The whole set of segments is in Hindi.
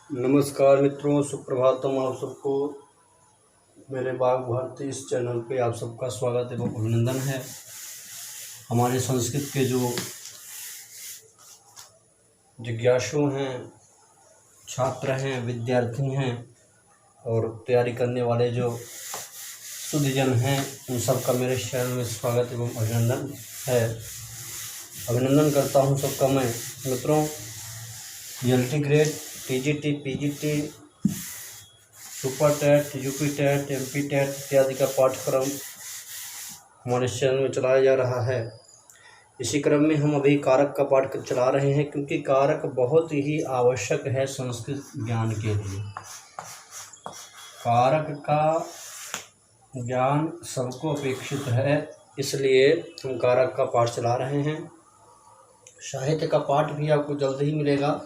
नमस्कार मित्रों, सुप्रभातम। आप सबको मेरे बाग भारती इस चैनल पे आप सबका स्वागत एवं अभिनंदन है। हमारे संस्कृत के जो जिज्ञासु हैं, छात्र हैं, विद्यार्थी हैं और तैयारी करने वाले जो शुद्धजन हैं, उन सबका मेरे चैनल में स्वागत एवं अभिनंदन है। अभिनंदन करता हूं सबका मैं। मित्रों, LT grade, TGT, PGT, super TET, UP TET, MP TET इत्यादि का पाठ्यक्रम हमारे चैनल में चलाया जा रहा है। इसी क्रम में हम अभी कारक का पाठ्यक्रम चला रहे हैं, क्योंकि कारक बहुत ही आवश्यक है संस्कृत ज्ञान के लिए। कारक का ज्ञान सबको अपेक्षित है, इसलिए हम कारक का पाठ चला रहे हैं। साहित्य का पाठ भी आपको जल्द ही मिलेगा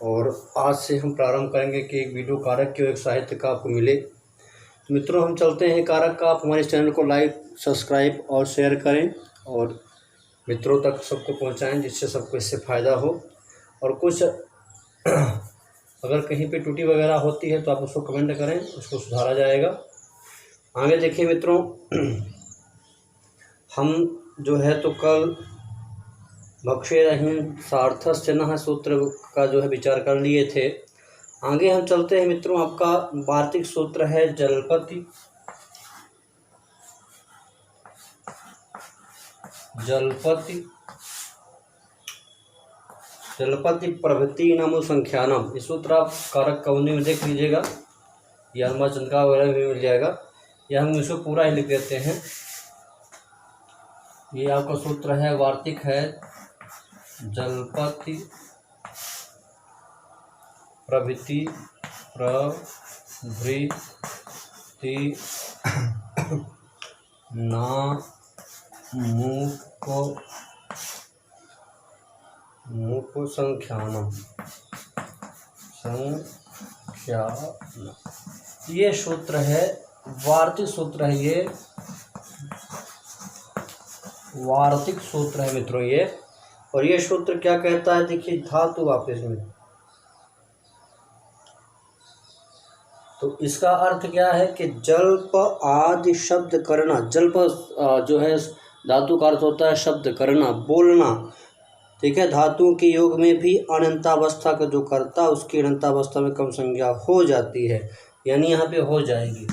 और आज से हम प्रारंभ करेंगे कि एक वीडियो कारक के और एक साहित्य का आपको मिले। तो मित्रों, हम चलते हैं कारक का। आप हमारे चैनल को लाइक, सब्सक्राइब और शेयर करें और मित्रों तक सबको पहुंचाएं, जिससे सबको इससे फ़ायदा हो। और कुछ अगर कहीं पे त्रुटि वगैरह होती है तो आप उसको कमेंट करें, उसको सुधारा जाएगा। आगे देखिए मित्रों, हम जो है तो कल भक्षेरहीन सार्थस्य सूत्र का जो है विचार कर लिए थे। आगे हम चलते हैं मित्रों। आपका वार्तिक सूत्र है जलपति। जलपति प्रभृति नाम संख्यानम। इस सूत्र आप कारक कवनी में देख लीजिएगा, या हमारा चंद्रिका वगैरह भी मिल जाएगा, या हम इसको पूरा ही लिख देते हैं। ये आपका सूत्र है, वार्तिक है। जलपति प्रभृति मुप संख्यानम। ये सूत्र है, वार्तिक सूत्र है। ये वार्तिक सूत्र है मित्रों ये। और ये सूत्र क्या कहता है, देखिए धातु वापस में। तो इसका अर्थ क्या है कि जल्प आदि शब्द करना। जल्प जो है धातु का अर्थ होता है शब्द करना, बोलना। ठीक है, धातु के योग में भी अनंतावस्था का जो करता, उसकी अनंतावस्था में कम संज्ञा हो जाती है, यानी यहाँ पे हो जाएगी।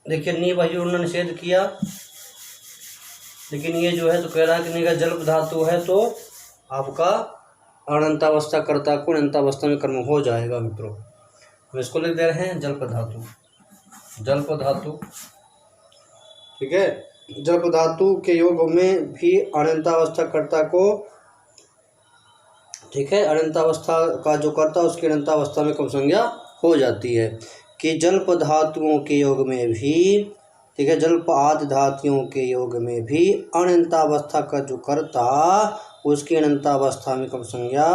देखिए नी वही उन्होंने निषेध किया, लेकिन ये जो है तो कह रहा है कि नहीं, जल्प धातु है तो आपका अनंतावस्था कर्ता को अनंतावस्था में कर्म हो जाएगा। मित्रों, हम इसको लिख दे रहे हैं जल्प धातु। जल्प धातु, ठीक है। जल्प धातु के योग में भी अनंतावस्था कर्ता को, ठीक है, अनंतावस्था का जो कर्ता उसकी अनंतावस्था में कम संज्ञा हो जाती है। कि जल्प धातुओं के योग में भी, ठीक है, जल्प आदि धातुओं के योग में भी अनंतावस्था का जो कर्ता उसकी अनंतावस्था में कम संज्ञा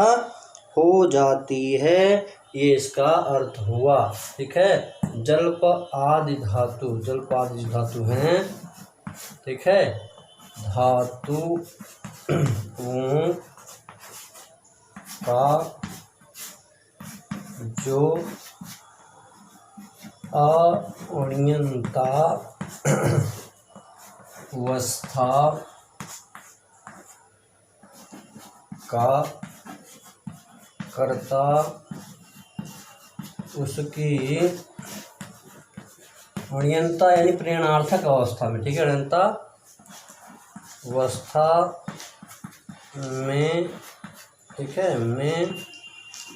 हो जाती है। ये इसका अर्थ हुआ। ठीक है, जल्प आदि धातु, जल्प आदि धातु हैं, ठीक है, धातु का जो अनियंता अवस्था का कर्ता उसकी अनियंता यानी प्रेरणार्थक अवस्था में, ठीक है, अनियंता अवस्था में, ठीक है, में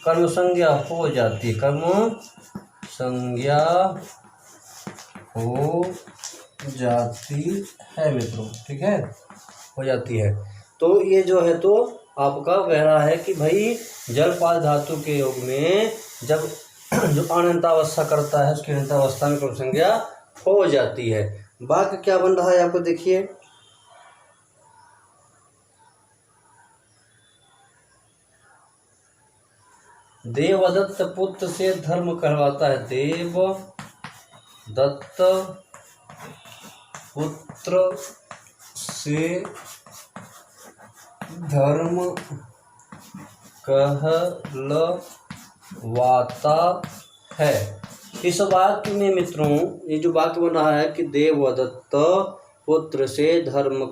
कर्म संज्ञा हो जाती है। कर्म संज्ञा हो जाती है मित्रों, ठीक है, हो जाती है। तो ये जो है तो आपका कह रहा है कि भाई जलपाल धातु के योग में जब जो अनंतावस्था करता है उसकी अनंतावस्था में कर्म संज्ञा हो जाती है। वाक्य क्या बन रहा है आपको देखिए, देवदत्त पुत्र से धर्म करवाता है। देवदत्त पुत्र से धर्म कहलवाता वाता है। इस वाक्य में मित्रों ये जो वाक्य बन रहा है कि देवदत्त पुत्र से धर्म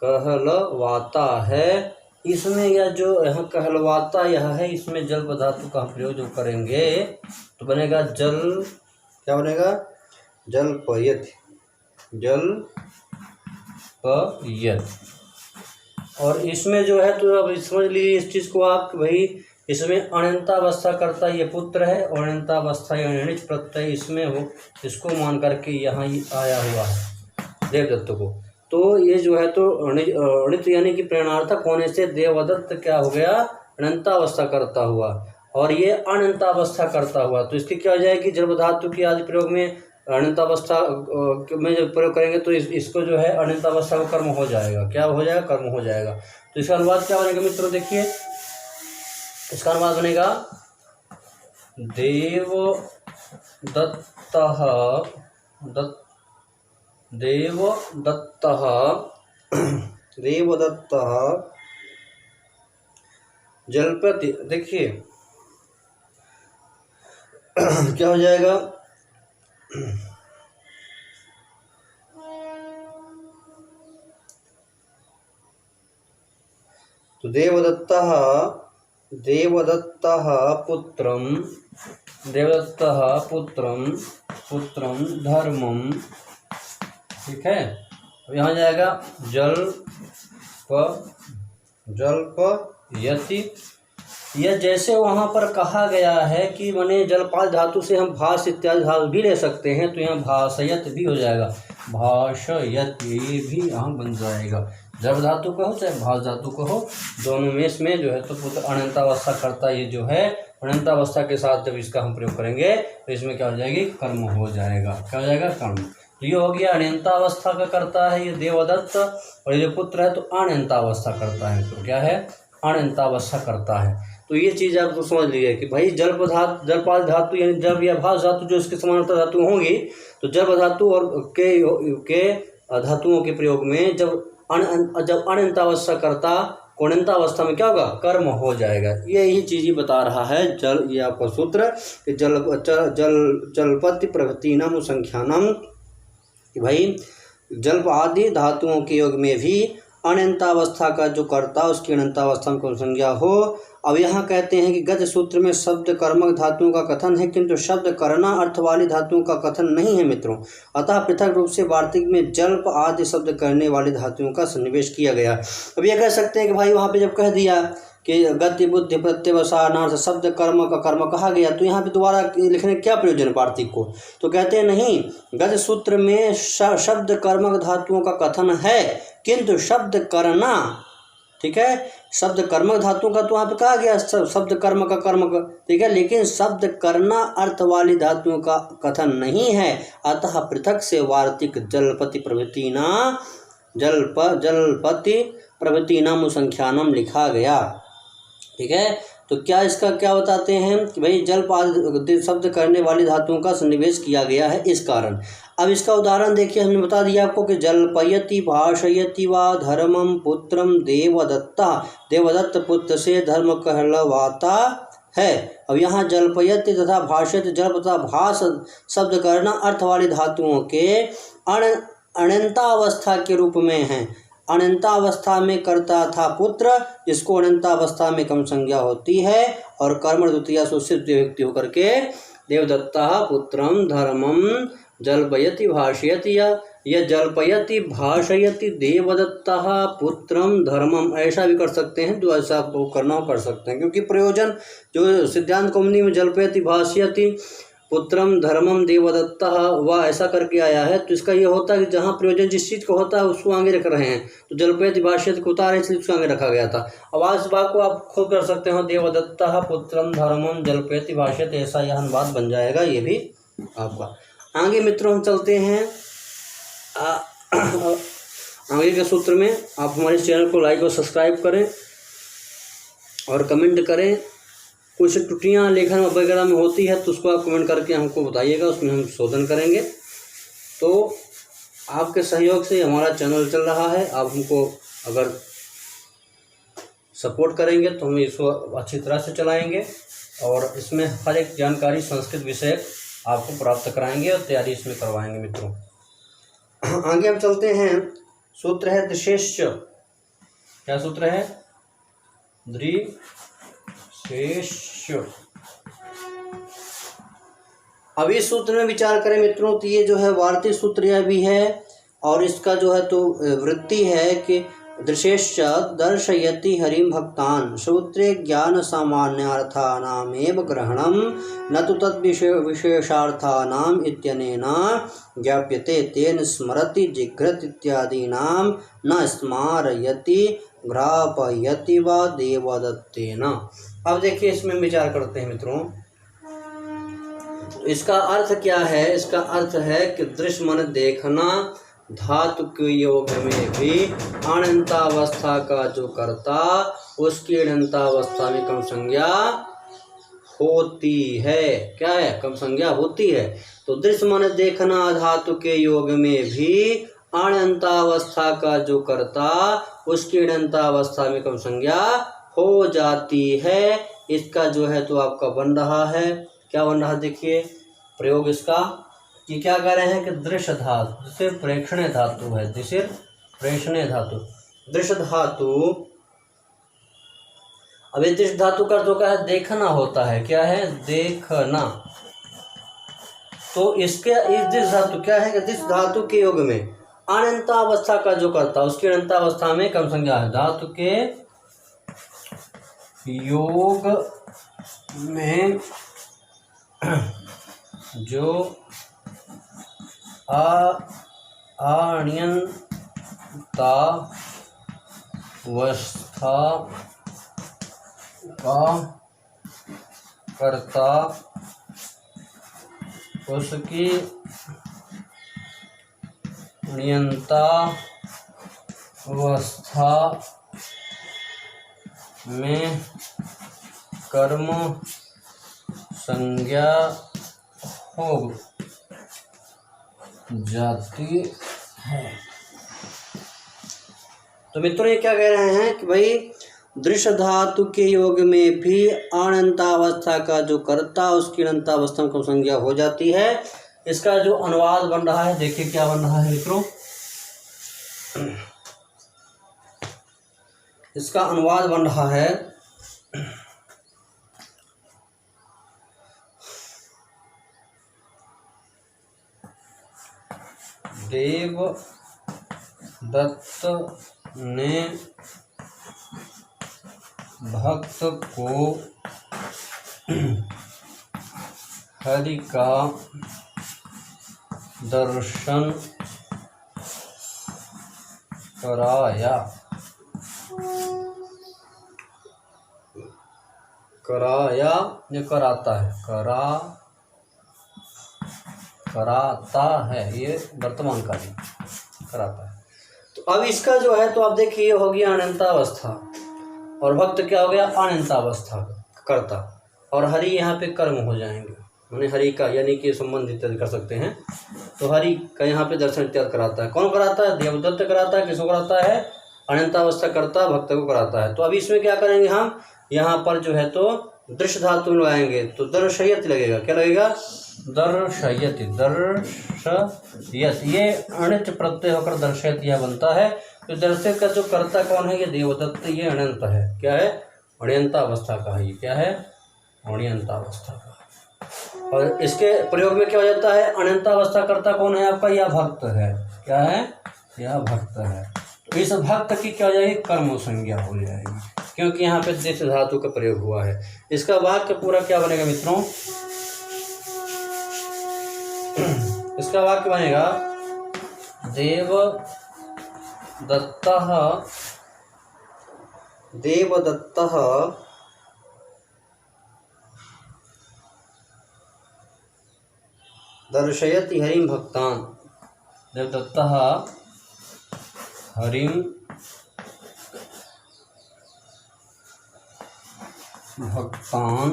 कहलवाता है, इसमें यह जो यहाँ कहलवाता यह है, इसमें जल धातु का हम प्रयोग जो करेंगे तो बनेगा जल, क्या बनेगा, जलपयति, और इसमें जो है तो अब समझ लीजिए इस चीज़ को आप भाई, इसमें अनंतावस्था करता ये पुत्र है और अनंतावस्था या अनिच प्रत्यय इसमें हो, इसको मान करके यहाँ ही आया हुआ है देवदत्त को। तो ये जो है तो अणित यानी कि प्रेरणार्थक होने से देवदत्त क्या हो गया, अनंतावस्था करता हुआ, और ये अनंतावस्था करता हुआ, तो इसकी क्या हो जाएगी, जल धातु की आदि प्रयोग में अनंतावस्था में जब प्रयोग करेंगे तो इसको जो है अनंतावस्था का कर्म हो जाएगा, क्या हो जाएगा, कर्म हो जाएगा। तो इसका अनुवाद क्या बनेगा मित्रों, देखिए इसका अनुवाद बनेगा देवदत्तः जलपति, देखिए क्या हो जाएगा, तो देवदत्तः पुत्रम धर्मम, ठीक है। अब यहाँ जाएगा जल्पयति, यह जैसे वहाँ पर कहा गया है कि माने जलपाल धातु से हम भाष इत्यादि धातु भी ले सकते हैं, तो यहाँ भाषयत भी हो जाएगा, भाषयत ये भी यहाँ बन जाएगा। जब धातु कहो चाहे भाष धातु कहो, दोनों में इसमें जो है तो पुत्र अनंतावस्था करता, ये जो है अनंतावस्था के साथ जब इसका हम प्रयोग करेंगे तो इसमें क्या हो जाएगी, कर्म हो जाएगा, क्या हो जाएगा, कर्म। तो ये हो गया अनंतावस्था का करता है ये देवदत्त, और ये जो पुत्र है तो अनंतावस्था करता है, तो क्या है, अनंतावस्था करता है। तो ये चीज़ आपको समझ लीजिए कि भाई जलपाल धातु यानी जल या भाष धातु जो इसके समानांतर धातु होंगी, तो जल धातु और के धातुओं के प्रयोग में जब अनंतावस्था करता को अनंतावस्था में क्या होगा, कर्म हो जाएगा। यही चीज़ ही बता रहा है जल, ये आपका सूत्र कि जलपति प्रभृतीनाम संख्यानम, कि भाई जल्प आदि धातुओं के योग में भी अनंतावस्था का जो कर्ता उसकी अनंतावस्था में संज्ञा हो। अब यहाँ कहते हैं कि गत सूत्र में शब्द कर्मक धातुओं का कथन है, किंतु शब्द करना अर्थ वाली धातुओं का कथन नहीं है मित्रों, अतः पृथक रूप से वार्तिक में जल्प आदि शब्द करने वाली धातुओं का सन्निवेश किया गया। अब ये कह सकते हैं कि भाई वहाँ पे जब कह दिया कि गति बुद्धि प्रत्यवसानार्थ शब्द कर्म का कर्म कहा गया, तो यहाँ पे दोबारा लिखने क्या प्रयोजन वार्तिक को, तो कहते हैं नहीं, गत सूत्र में शब्द कर्मक धातुओं का कथन है, किंतु शब्द करना, ठीक है, शब्द कर्मक धातुओं का तो वहाँ पे कहा गया शब्द कर्म का कर्म का, ठीक है, लेकिन शब्द करना अर्थ वाली धातुओं का कथन नहीं है, अतः पृथक से वार्तिक जलपति प्रभृति नाम संख्यानम लिखा गया, ठीक है। तो क्या इसका क्या बताते हैं कि भाई जल शब्द करने वाली धातुओं का सन्निवेश किया गया है इस कारण। अब इसका उदाहरण देखिए, हमने बता दिया आपको कि जल्पयति भाषयति वा धर्मम पुत्रम देवदत्त पुत्र से धर्म कहलवाता है। अब यहाँ जल्पयति तथा भाषयति जल तथा भाष शब्द करना अर्थ वाली धातुओं के अनंतावस्था के रूप में हैं। अनंतावस्था में कर्ता था पुत्र, जिसको अनंतावस्था में कम संज्ञा होती है, और कर्म द्वितीया सुसिद्ध व्यक्ति होकर के देवदत्ता पुत्रम धर्मम जल्पयति भाषयति, यह जल्पयति भाषयति देवदत्ता पुत्रम धर्मम, ऐसा भी कर सकते हैं, जो ऐसा आपको करना हो कर सकते हैं, क्योंकि प्रयोजन जो सिद्धांत कौमुदी में जल्पयति भाषयति पुत्रम धर्मम देवदत्ता वह ऐसा करके आया है, तो इसका ये होता है कि जहाँ प्रयोजन जिस चीज़ का होता है उसको आगे रख रहे हैं, तो जल्पयति भाष्यति को उतारे इसलिए उसको आगे रखा गया था। अब आज बात को आप खुद कर सकते हो, देवदत्ता पुत्रम धर्मम जल्पयति भाष्यति, ऐसा यह अनुवाद बन जाएगा, ये भी आपका। आगे मित्रों हम चलते हैं आगे के सूत्र में। आप हमारे चैनल को लाइक और सब्सक्राइब करें और कमेंट करें। कुछ त्रुटियाँ लेखन वगैरह में होती है तो उसको आप कमेंट करके हमको बताइएगा, उसमें हम शोधन करेंगे। तो आपके सहयोग से हमारा चैनल चल रहा है। आप हमको अगर सपोर्ट करेंगे तो हम इसको अच्छी तरह से चलाएंगे और इसमें हर एक जानकारी संस्कृत विषय आपको प्राप्त कराएंगे और तैयारी इसमें करवाएंगे मित्रों। आगे हम चलते हैं। सूत्र है दृशेश्च। क्या सूत्र है? दृशेश्च। अब इस सूत्र में विचार करें मित्रों तो ये जो है वार्तिक सूत्र यह भी है और इसका जो है तो वृत्ति है कि दृशेश्च दर्शयति हरिं भक्तान् सूत्रे ज्ञान सामान्यार्थानामेव ग्रहणं न तु तद् विशेषार्थानाम् इत्यनेन ज्ञाप्यते तेन स्मरति जिघ्रति इत्यादीनां न स्मारयति घ्रापयति वा देवदत्तेन। अब देखिए इसमें विचार करते हैं मित्रों। इसका अर्थ क्या है? इसका अर्थ है कि दृश्य मन देखना धातु के योग में भी अनंतावस्था का जो कर्ता उसकी अनंतावस्था में कम संज्ञा होती है। क्या है? कम संज्ञा होती है। तो दृश्य मन देखना धातु के योग में भी अनंतावस्था का जो कर्ता उसकी अनंतावस्था में कम संज्ञा हो जाती है। इसका जो है तो आपका बन रहा है, क्या बन रहा है? देखिए प्रयोग इसका कि क्या कह रहे हैं कि दृश्य धातु जिसे प्रेक्षणीय धातु है, जिसे प्रेक्षणीय धातु दृश्य धातु। अब ये दृश्य धातु का तो क्या है? देखना होता है। क्या है? देखना। तो इसके इस दृश्य धातु क्या है कि दृश्य धातु के योग में अनंतावस्था का जो करता उसकी अनंतावस्था में कम संज्ञा है। धातु के योग में जो अनियंतावस्था का कर्ता उसकी अनियंतावस्था में कर्म संज्ञा हो जाती है। तो मित्रों ये क्या कह रहे हैं कि भाई दृश्य धातु के योग में भी अनंतावस्था का जो कर्ता उसकी अनंतावस्था में कम संज्ञा हो जाती है। इसका जो अनुवाद बन रहा है देखिए क्या बन रहा है मित्रों। इसका अनुवाद बन रहा है देवदत्त ने भक्त को हरि का दर्शन कराया ये कराता है, कराता है, ये वर्तमान कालीन कराता है। तो अब इसका जो है तो आप देखिए हो गया अनंतावस्था और भक्त क्या हो गया? अनंतावस्था करता और हरि यहाँ पे कर्म हो जाएंगे, माने हरि का यानी कि संबंध इत्यादि कर सकते हैं। तो हरि का यहाँ पे दर्शन इत्यादि कराता है। कौन कराता है? देवदत्त कराता है। किसको कराता है? अनंतावस्था करता भक्त को कराता है। तो अभी इसमें क्या करेंगे हम? यहाँ पर जो है तो दृश्य धातु लगाएंगे तो दर्शयति लगेगा। क्या लगेगा? दर्शयति। दर्शयति ये अणित प्रत्यय होकर दर्शयति यह बनता है। तो दर्शय का जो कर्ता कौन है? ये देवदत्त। ये अनंत है। क्या है? अण्यंतावस्था का है। ये क्या है? अण्यंतावस्था का। और इसके प्रयोग में क्या हो जाता है? अनंतावस्था कर्ता कौन है आपका? यह भक्त है। क्या है? यह भक्त है। तो इस भक्त की क्या हो जाएगी? कर्म संज्ञा हो जाएगी, क्योंकि यहाँ पे दृश्य धातु का प्रयोग हुआ है। इसका वाक्य पूरा क्या बनेगा मित्रों? इसका वाक्य बनेगा देवदत्तः दर्शयति हरिं भक्तान्। देवदत्तः हरिं भक्तान्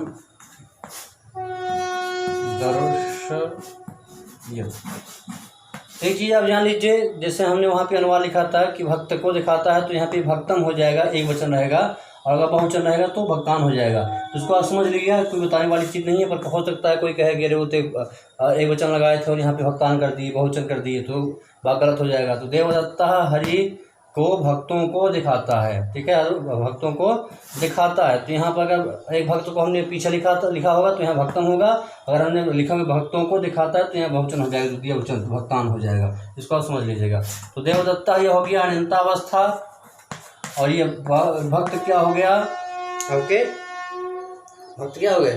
दर्शयति। एक चीज़ आप जान लीजिए, जैसे हमने वहाँ पे अनुवाद लिखा था कि भक्त को दिखाता है, तो यहाँ पे भक्तम हो जाएगा, एक वचन रहेगा। और अगर बहुवचन रहेगा तो भक्तान हो जाएगा। तो इसको आप समझ लीजिए, कोई बताने वाली चीज़ नहीं है, पर हो सकता है कोई कहे कि अरे वो तो एक वचन लगाए थे और यहाँ पे भक्तान कर दिए, बहुवचन कर दिए, तो बात गलत हो जाएगा। तो देवदत्ता हरि को भक्तों को दिखाता है, ठीक है, भक्तों को दिखाता है। तो यहाँ पर अगर एक भक्त को हमने पीछे लिखा होगा तो यहाँ भक्तम होगा, अगर हमने लिखा हुआ भक्तों को दिखाता है तो यहाँ बहुवचन हो जाएगा, द्वितीय वचन भक्तान हो जाएगा। इसको आप समझ लीजिएगा। तो देवदत्ता ये हो गया अनंतावस्था, और ये भक्त क्या हो गया आपके, भक्त क्या हो गए,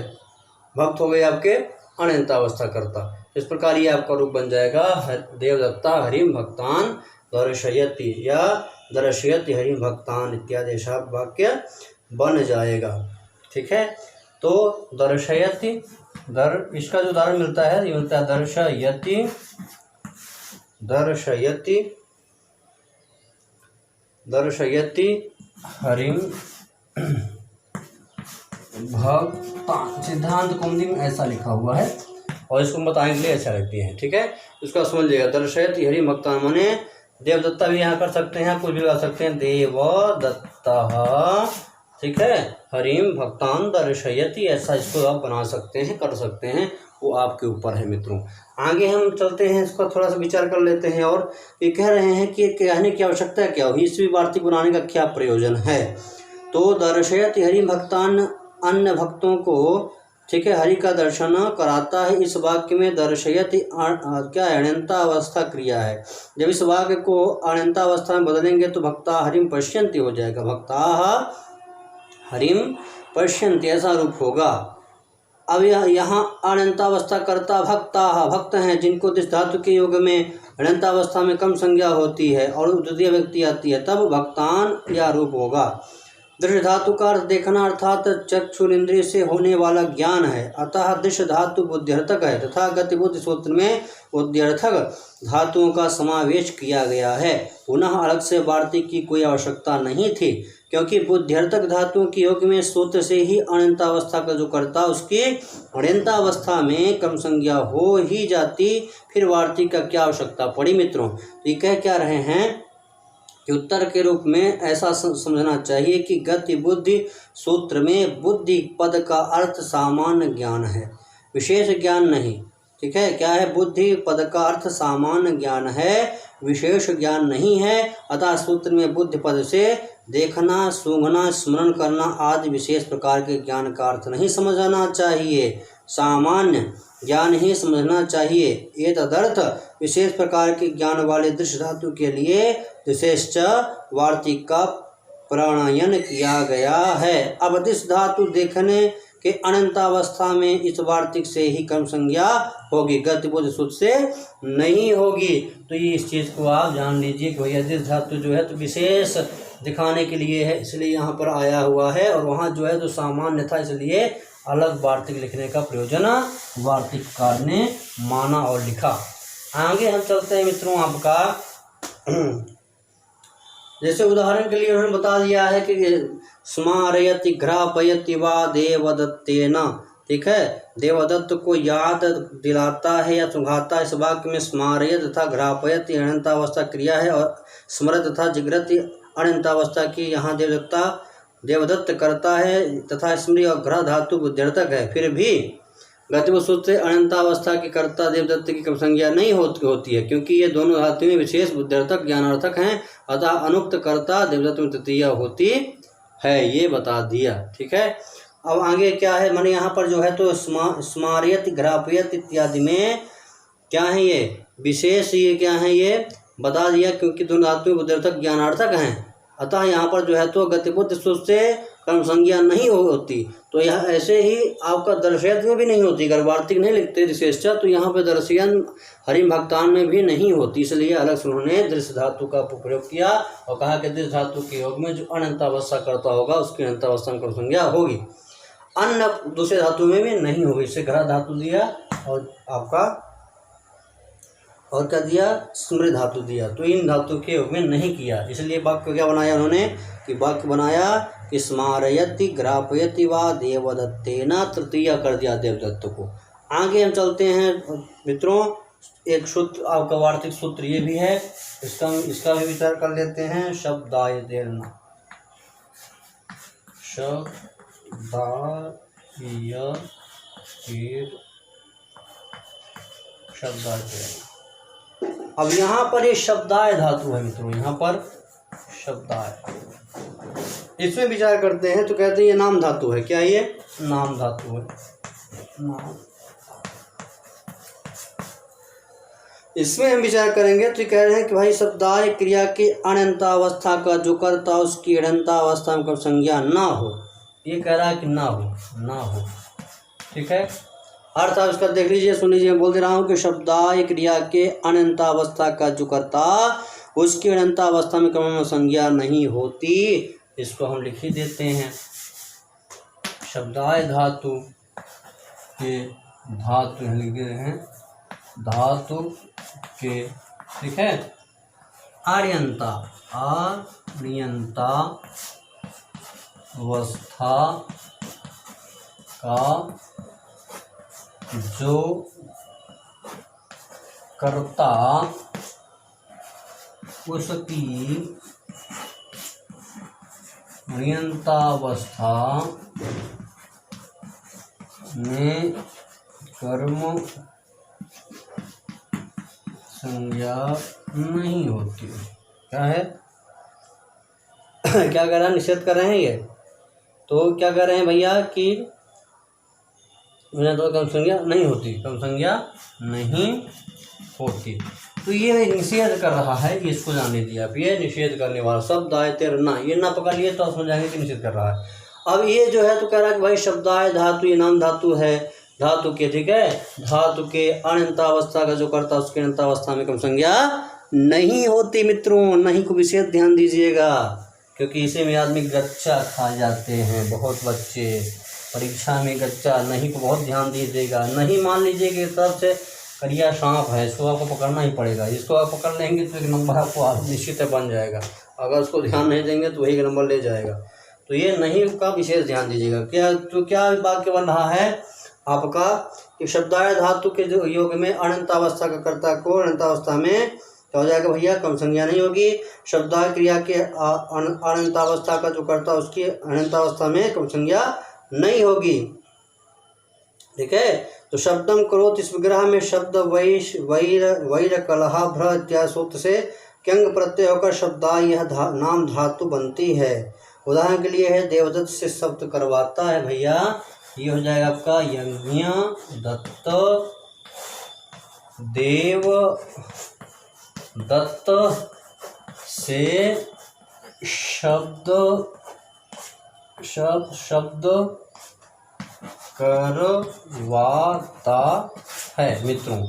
भक्त हो गए आपके अनंतावस्था करता। इस प्रकार ये आपका रूप बन जाएगा देवदत्ता हरिम भक्तान दर्शयति या दर्शयति हरिम भक्तान इत्यादि ऐसा वाक्य बन जाएगा, ठीक है। तो दर्शयति इसका जो उदाहरण मिलता है ये मिलता है दर्शयति दर्शयति हरिम भक्तान। सिद्धांत कौमुदी में ऐसा लिखा हुआ है और इसको बताने के लिए अच्छा लगती है, ठीक है। इसको समझ लीजिएगा। दर्शयति हरिम भक्तान माने देवदत्ता भी यहाँ कर सकते हैं, कुछ भी कर सकते हैं, देवदत्ता, ठीक है, हरिम भक्तान दर्शयति, ऐसा इसको आप बना सकते हैं, कर सकते हैं, वो आपके ऊपर है मित्रों। आगे हम चलते हैं, इसका थोड़ा सा विचार कर लेते हैं। और ये कह रहे हैं कि कहने की आवश्यकता क्या हुई, इस वार्तिक बनाने का क्या प्रयोजन है। तो दर्शयति हरिम भक्तान अन्य भक्तों को, ठीक है, हरि का दर्शन कराता है। इस वाक्य में दर्शयति क्या अणंतावस्था क्रिया है। जब इस वाक्य को अणंतावस्था में बदलेंगे तो भक्ता हरिम पश्यन्ति हो जाएगा, भक्ता हरिम पश्यन्ति ऐसा रूप होगा। अब यहाँ अनंतावस्था करता भक्त हैं, जिनको दिस धातु के योग में अनंतावस्था में कम संज्ञा होती है और द्वितीय व्यक्ति आती है, तब भक्तान यह रूप होगा। दृश्य धातु का अर्थ देखना अर्थात चक्षुरिंद्रिय से होने वाला ज्ञान है, अतः दृश्य धातु बुद्ध्यर्थक है तथा गति बुद्धि सूत्र में बुद्ध्यर्थक धातुओं का समावेश किया गया है। पुनः अलग से वार्तिक की कोई आवश्यकता नहीं थी, क्योंकि बुद्ध्यर्थक धातुओं के योग में सूत्र से ही अनंतावस्था का जो करता उसकी अनंतावस्था में कम संज्ञा हो ही जाती, फिर वार्तिक का क्या आवश्यकता पड़ी मित्रों। तो ये कह क्या रहे हैं कि उत्तर के रूप में ऐसा समझना चाहिए कि गति बुद्धि सूत्र में बुद्धि पद का अर्थ सामान्य ज्ञान है, विशेष ज्ञान नहीं, ठीक है। क्या है, बुद्धि पद का अर्थ सामान्य ज्ञान है, विशेष ज्ञान नहीं है। अतः सूत्र में बुद्धि पद से देखना, सूंघना, स्मरण करना आदि विशेष प्रकार के ज्ञान का अर्थ नहीं समझना चाहिए, सामान्य ज्ञान ही समझना चाहिए। ये तदर्थ विशेष प्रकार के ज्ञान वाले दृश्य धातु के लिए विशेष वार्तिक का प्रणयन किया गया है। अब दृश्य धातु देखने के अनंतावस्था में इस वार्तिक से ही कम संज्ञा होगी, गति बुद्धि सूत्र से नहीं होगी। तो ये इस चीज़ को आप जान लीजिए कि भैया दृश्य धातु जो है तो विशेष दिखाने के लिए है, इसलिए यहाँ पर आया हुआ है, और वहाँ जो है तो सामान्य था, इसलिए अलग वार्तिक लिखने का प्रयोजन वार्तिककार ने माना और लिखा। आगे हम चलते हैं मित्रों आपका जैसे उदाहरण के लिए उन्होंने बता दिया है कि स्मारयति घ्रापयति वा देवदत्तेन, ठीक है, देवदत्त को याद दिलाता है या सुंघाता है। इस वाक्य में स्मारयत तथा घ्रापयति अनंतावस्था क्रिया है और स्मृत तथा जिग्रति अनंतावस्था की यहाँ देवदत्त करता है तथा स्मृति और घ्र धातु बुद्ध्यर्थक है। फिर भी गतिव सूत्र से अनंतावस्था की कर्ता देवदत्त की कम संज्ञा नहीं होती है, क्योंकि ये दोनों धातुएं विशेष बुद्ध्यर्थक ज्ञानार्थक हैं, अतः अनुक्त कर्ता देवदत्त में तृतीय होती है, ये बता दिया, ठीक है। अब आगे क्या है, माने यहाँ पर जो है तो स्मारयत घ्रापयत इत्यादि में क्या है, ये विशेष ये क्या है ये बता दिया, क्योंकि दोनों धातुएं बुद्ध्यर्थक ज्ञानार्थक हैं, अतः यहाँ पर जो है तो गतिबुद्धि सूत्र से कर्म संज्ञा नहीं होती। तो यह ऐसे ही आपका दर्शयत में भी नहीं होती, अगर वार्तिक नहीं लिखते विशेषता तो यहाँ पे दर्शयन हरिम भक्तान में भी नहीं होती, इसलिए अलग से उन्होंने दृश्य धातु का प्रयोग किया और कहा कि दृश्य धातु के योग में जो अनंतावस्था करता होगा उसकी अनंतावस्था में कर्म संज्ञा होगी, अन्य दूसरे धातु में भी नहीं होगी। इससे घ्रा धातु दिया और आपका और क्या दिया, स्मृत धातु दिया, तो इन धातु के योग में नहीं किया, इसलिए वाक्य क्या बनाया उन्होंने कि वाक्य बनाया कि स्मारयति घ्रापयति वा देवदत्तेन, तृतीय कर दिया देवदत्त को। आगे हम चलते हैं मित्रों, एक सूत्र आपका वार्तिक सूत्र ये भी है, इसका भी विचार कर लेते हैं। शब्दाय तिर शब्दाय तिर। अब यहाँ पर ये शब्दाय धातु है मित्रों, यहाँ पर शब्दाय, इसमें विचार करते हैं तो कहते हैं ये नाम धातु है। क्या ये नाम धातु है? नाम। इसमें हम विचार करेंगे तो कह रहे हैं कि भाई शब्दाय क्रिया के अनंतावस्था का जो कर्ता उसकी अनंतावस्था में कब संज्ञा ना हो, ये कह रहा है कि ना हो। ठीक है, अर्थ आप इसका देख लीजिए, सुन लीजिए। मैं बोल दे रहा हूँ कि शब्दाय क्रिया के अनंतावस्था का जो कर्ता उसकी अनंतावस्था में कब संज्ञा नहीं होती, इसको हम लिख ही देते हैं। शब्दाय धातु के धातु लिख रहे हैं, धातु के, ठीक है, आर्यंता अवस्था का जो कर्ता उसकी अनियंतावस्था में कर्म संज्ञा नहीं होती। क्या है क्या कर रहे हैं? निषेध कर रहे हैं ये। तो क्या कर रहे हैं भैया कि तो कम संज्ञा नहीं होती, कम संज्ञा नहीं होती। तो ये निषेध कर रहा है, इसको जान लीजिए आप, ये निषेध करने वाला शब्दाय तिर ना, ये ना पकड़ लिए तो आप समझाएंगे कि निषेध कर रहा है। अब ये जो है तो कह रहा है कि भाई शब्दाय धातु ये नाम धातु है, धातु के, ठीक है, धातु के अनंतावस्था का जो करता उसके अनंतावस्था में कम संज्ञा नहीं होती। मित्रों नहीं को विशेष ध्यान दीजिएगा, क्योंकि इसी में आदमी गच्चा खा जाते हैं बहुत बच्चे, परीक्षा में गच्चा नहीं को बहुत ध्यान दीजिएगा। नहीं मान लीजिए कि तरफ से करिया सांप है, इसको आपको पकड़ना ही पड़ेगा। इसको आप पकड़ लेंगे तो एक नंबर आपको निश्चित बन जाएगा, अगर उसको ध्यान नहीं देंगे तो वही एक नंबर ले जाएगा। तो ये नहीं का विशेष ध्यान दीजिएगा। क्या वाक्य बन रहा है आपका कि शब्दाय धातु के जो योग में अनंतावस्था का कर्ता को अनंतावस्था में क्या हो जाएगा भैया? कम संज्ञा नहीं होगी। शब्दाय क्रिया के अनंतावस्था का जो कर्ता उसकी अनंतावस्था में कम संज्ञा नहीं होगी। ठीक है, तो शब्दम करोति इस विग्रह में शब्द वैर कलह भ्र इत्यादि सूत्र से क्यंग प्रत्यय होकर शब्दाय यह नाम धातु बनती है। उदाहरण के लिए है देवदत्त से शब्द करवाता है भैया, ये हो जाएगा आपका यज्ञ दत्त, देव दत्त से शब्द करवाता है। मित्रों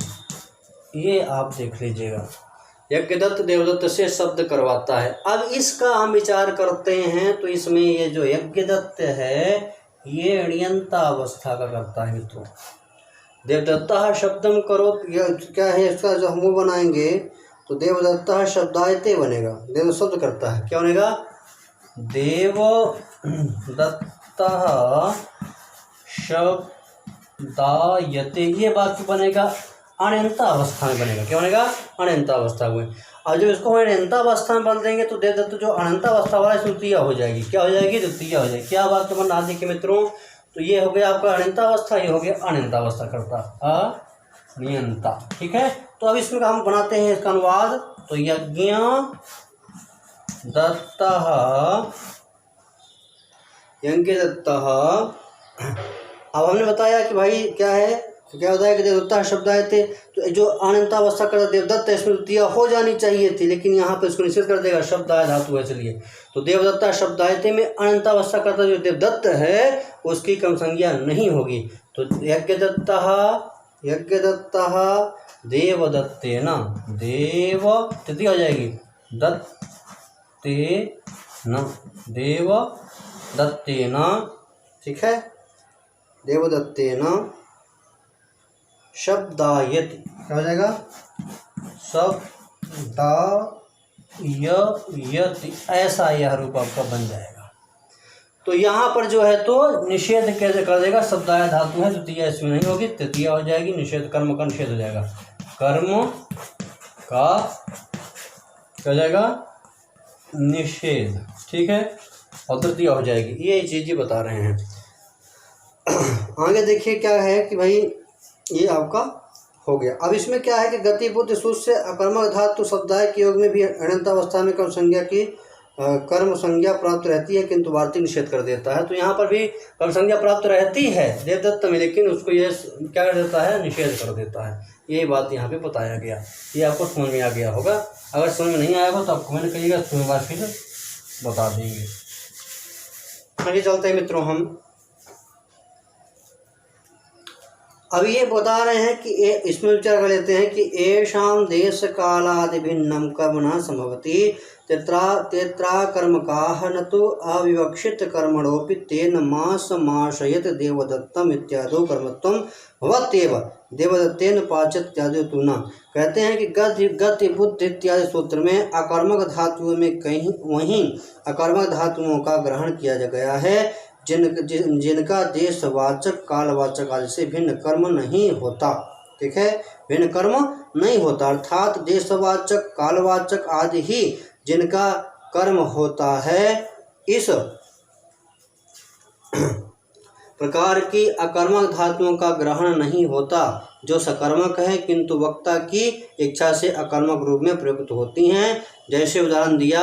ये आप देख लीजिएगा, यज्ञदत्त देवदत्त से शब्द करवाता है। अब इसका हम विचार करते हैं तो इसमें ये जो यज्ञदत्त है ये अणियंता अवस्था का करता है। मित्रों देवदत्ता शब्दम करो, क्या है इसका जो हम वो बनाएंगे तो देवदत्ता शब्दायते बनेगा, देव शब्द करता है, क्या बनेगा? देवदत्ता शब्दायते, ये वाक्य बनेगा अनंता अवस्था में बनेगा। क्या बनेगा? अनंता अवस्था में। और जब इसको हम अनंता अवस्था में बदल देंगे तो देवदत्त जो अनंता अवस्था वाला है द्वितीय हो जाएगी। क्या हो जाएगी? द्वितीय हो जाएगी। क्या वाक्य बन रहा देखिए मित्रों, तो ये हो गया आपका अनंता अवस्था, ये हो गया अनंता अवस्था करता अनियंता। ठीक है, तो अब इसमें हम बनाते हैं इसका अनुवाद, तो यज्ञ दत्तः। अब हमने बताया कि भाई क्या है, तो क्या होता है कि देवदत्ता शब्द आए थे, तो जो अनंतावस्था का देवदत्त है इसमें द्वितीय हो जानी चाहिए थी, लेकिन यहाँ पे इसको निश्चित कर देगा, शब्द आय धातु है। चलिए, तो देवदत्ता शब्द आए थे में अनंतावस्था का जो देवदत्त है उसकी कम संज्ञा नहीं होगी। तो यज्ञदत्ता देवदत्तेन, देव तृतीय हो जाएगी, देवदत्तेन। ठीक है, देवदत्तेन शब्दायति, क्या हो जाएगा? शब्दायति, ऐसा यह रूप आपका बन जाएगा। तो यहाँ पर जो है तो निषेध कैसे कर देगा? शब्दाय धातु है, द्वितीय इसमें नहीं होगी, तृतीय हो जाएगी। निषेध कर्म का निषेध हो जाएगा, कर्म का क्या हो जाएगा? निषेध। ठीक है, और तृतीय हो जाएगी। ये चीज़ें बता रहे हैं। आगे देखिए क्या है कि भाई ये आपका हो गया। अब इसमें क्या है कि गति बुद्धि सूत्र से अकर्मक धातु शब्दाय के योग में भी अनंतावस्था में कर्म संज्ञा की कर्म संज्ञा प्राप्त रहती है, किंतु वार्तिक निषेध कर देता है। तो यहाँ पर भी कर्म संज्ञा प्राप्त रहती है देवदत्त में, लेकिन उसको ये क्या कर देता है, निषेध कर देता है। यही बात यहाँ पे बताया गया। ये आपको समझ में आ गया होगा। अगर समझ में नहीं आया हो तो आप कमेंट करिएगा, तो बार फिर बता देंगे। आगे चलते हैं मित्रों हम। अब ये बता रहे हैं कि इसमें विचार कर लेते हैं कि येषां देश कालादि भिन्नम कर्म न संभवति तेत्रा कर्मकाः न तो अविवक्षित कर्मणोपि तेन मासमाशयत देवदत्तम इत्यादो कर्मत्वं भवत्येव देवदत्तेन पाचत इत्यादि तु न। कहते हैं कि गति बुद्धि इत्यादि सूत्र में अकर्मक धातुओं में कहीं वहीं अकर्मक धातुओं का ग्रहण किया गया है जिनका देशवाचक कालवाचक आदि से भिन्न कर्म नहीं होता। ठीक है, भिन्न कर्म नहीं होता, अर्थात देशवाचक कालवाचक आदि ही जिनका कर्म होता है। इस प्रकार की अकर्मक धातुओं का ग्रहण नहीं होता जो सकर्मक है, किंतु वक्ता की इच्छा से अकर्मक रूप में प्रयुक्त होती हैं। जैसे उदाहरण दिया,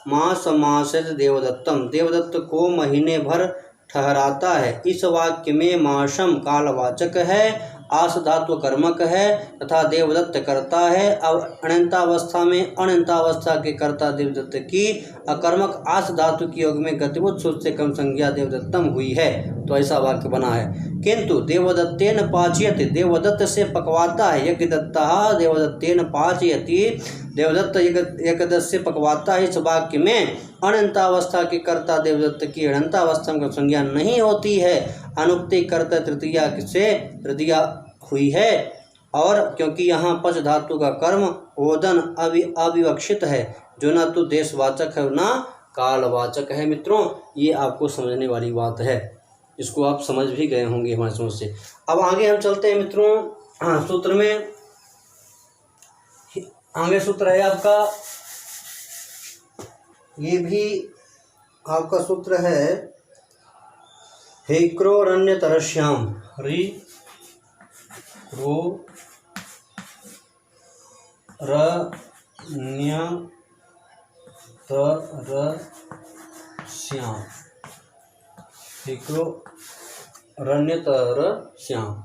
मास मासित देवदत्तम, देवदत्त को महीने भर ठहराता है। इस वाक्य में मासम कालवाचक है, आस धातु कर्मक है तथा देवदत्त करता है। अब अनंतावस्था में अनंतावस्था के कर्ता देवदत्त की अकर्मक आस धातु के योग में गतिबुद्ध सूत्र से कर्म संज्ञा देवदत्तम हुई है, तो ऐसा वाक्य बना है। किंतु देवदत्तेन पाचयति, देवदत्त से पकवाता है। यज्ञदत्तः देवदत्तेन पाचयति, देवदत्त यज्ञदत्त से पकवाता है। इस वाक्य में अनंतावस्था के कर्ता देवदत्त की अनंतावस्था में संज्ञा नहीं होती है। अनुक्ति कर्ता तृतीया से तृतीया हुई है, और क्योंकि यहाँ पच धातु का कर्म ओदन अविवक्षित है, जो न तो देशवाचक है न कालवाचक है। मित्रों, ये आपको समझने वाली बात है, इसको आप समझ भी गए होंगे हमारे समझ से। अब आगे हम चलते हैं मित्रों सूत्र में। आगे सूत्र है आपका, ये भी आपका सूत्र है हिक्रोरण्यतरस्याम, हिक्रोरण्यतरस्याम, हिक्रोरण्यतरस्याम।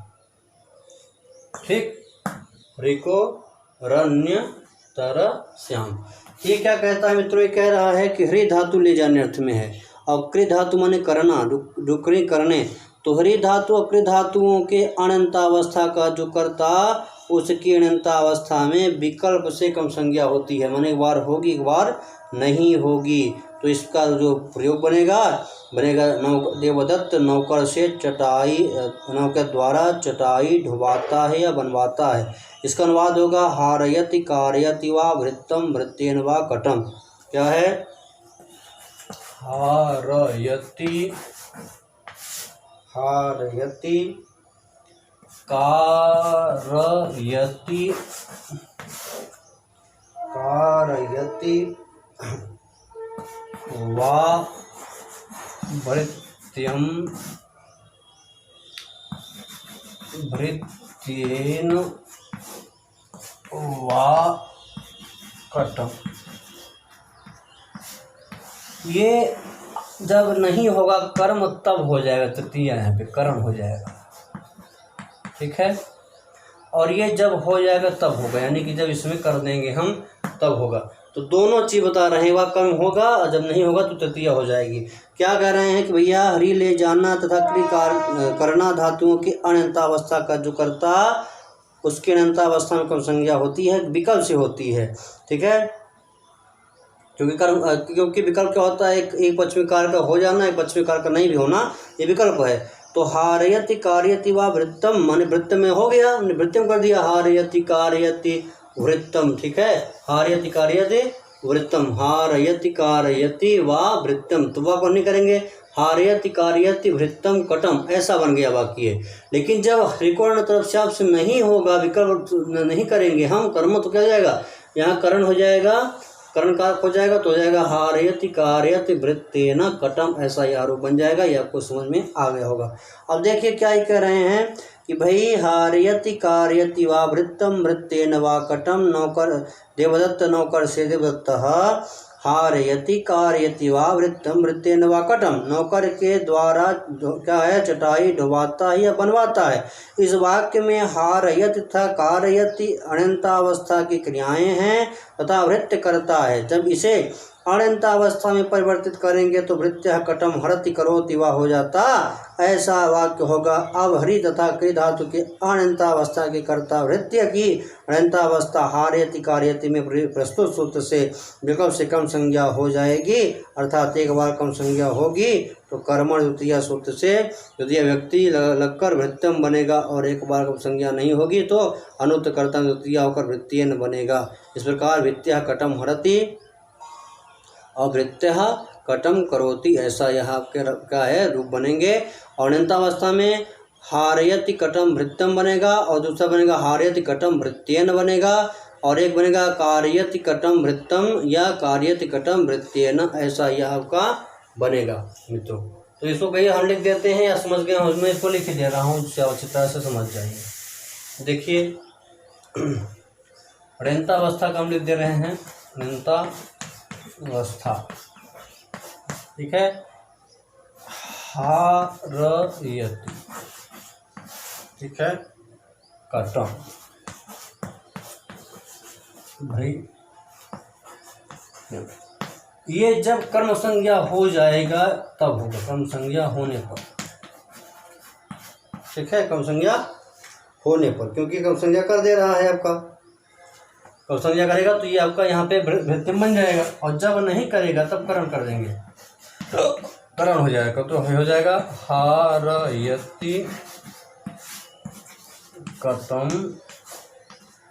ठीक, हिक्रोरण्यतरस्याम। ये क्या कहता है मित्रों, ये कह रहा है कि हरि धातु ले जाने अर्थ में है, और कृ धातु माने करना, रुकने करने। तो हरि धातु अकृ धातुओं के अनंतावस्था का जो कर्ता, उसकी अनंतावस्था में विकल्प से कम संज्ञा होती है, माने एक बार होगी एक बार नहीं होगी। तो इसका जो प्रयोग बनेगा देवदत्त नौकर से चटाई, नौकर द्वारा चटाई ढुवाता है या बनवाता है। इसका अनुवाद होगा हारयति कारयति वा भृत्यम भृत्येन वा कटम। क्या है, हारयति कारयति वा भृत्यम भृत्येन वा कटम। ये जब नहीं होगा कर्म तब हो जाएगा, तृतीय यहाँ पे कर्म हो जाएगा। ठीक है, और ये जब हो जाएगा तब होगा, यानी कि जब इसमें कर देंगे हम तब होगा। तो दोनों चीज बता रहे हैं, वह कर्म होगा और जब नहीं होगा तो तृतीय हो जाएगी। क्या कह रहे हैं कि भैया हरि ले जाना तथा क्रिय करना धातुओं की अनंतावस्था का जो कर्ता, उसकी अनंतावस्था में कम संज्ञा होती है, विकल्प से होती है। ठीक है, क्योंकि विकल्प क्या होता है, एक पश्चिमी कार का हो जाना, एक पश्चिमी कार का नहीं भी होना, ये विकल्प है। तो हारयति कार्यति वा वृत्तम, माने वृत्त में हो गया, हमने वृत्तम कर दिया, हारयति कार्यति वृत्तम। ठीक है, हारयति कार्यति वृत्तम, हारयति कार्यति वा वृत्तम। तो वह नहीं करेंगे, हारयति कार्यति वृत्तम कटम, ऐसा बन गया वाक्य। लेकिन जब हरिकोण तरफ से आपसे नहीं होगा, विकल्प नहीं करेंगे हम कर्म, तो क्या हो जाएगा, यहाँ करण हो जाएगा करण कारक हो जाएगा तो हो जाएगा हारयति कारयति वृत्तेन कटम, ऐसा ही आरोप बन जाएगा। ये आपको समझ में आ गया होगा। अब देखिए क्या ही कह रहे हैं कि भाई हारयति कारयति वा वृत्तम वृत्तेन वा कटम, नौकर देवदत्त नौकर से देवदत्तः हारयति कारयति वा वृत्तम वृत्तेन वा कटम, नौकर के द्वारा क्या है चटाई ढुवाता है या बनवाता है। इस वाक्य में हारयति तथा कारयति अनंतावस्था की क्रियाएं हैं तथा वृत्त करता है। जब इसे अनंतावस्था में परिवर्तित करेंगे तो वृत्त्य कटम हरति करोति वा हो जाता, ऐसा वाक्य होगा। अब हरि तथा क्रि धातु के अनंतावस्था के कर्ता वृत्त्य की अनंतावस्था हारयति कार्यति में प्रस्तुत सूत्र से विकल्प से कम संज्ञा हो जाएगी, अर्थात एक बार कम संज्ञा होगी तो कर्मण द्वितीय सूत्र से द्वितीय व्यक्ति लगकर वृत्तम बनेगा, और एक बार कम संज्ञा नहीं होगी तो अनुत कर्ता द्वितीय होकर वृत्तियन बनेगा। इस प्रकार वृत्त्य कटम हरति और वृत्त्य कटम करोति, ऐसा यहाँ आपके क्या है रूप बनेंगे। और अनंतावस्था में हारयति कटम वृत्तम बनेगा, और दूसरा बनेगा हारयति कटम वृत्तेन बनेगा, और एक बनेगा कार्यति कटम वृत्तम या कार्यति कटम वृत्तेन, ऐसा यह आपका बनेगा मित्रों। तो इसको कहीं हम लिख देते हैं या समझ गए हैं, मैं इसको लिख दे रहा हूँ जिससे अच्छी तरह से समझ जाइए। देखिए अनंतावस्था का हम लिख दे रहे हैं अनंतावस्था, ठीक है। हारयति, ठीक है, कटम, भाई ये जब कर्म संज्ञा हो जाएगा तब होगा, कर्म संज्ञा होने पर, ठीक है, कर्म संज्ञा होने पर, क्योंकि कर्म संज्ञा कर दे रहा है आपका, कर्म संज्ञा करेगा तो ये आपका यहाँ पे वृत्तिम बन जाएगा, और जब नहीं करेगा तब करण कर देंगे तो करण हो जाएगा, तो हो जाएगा हारयति कटम,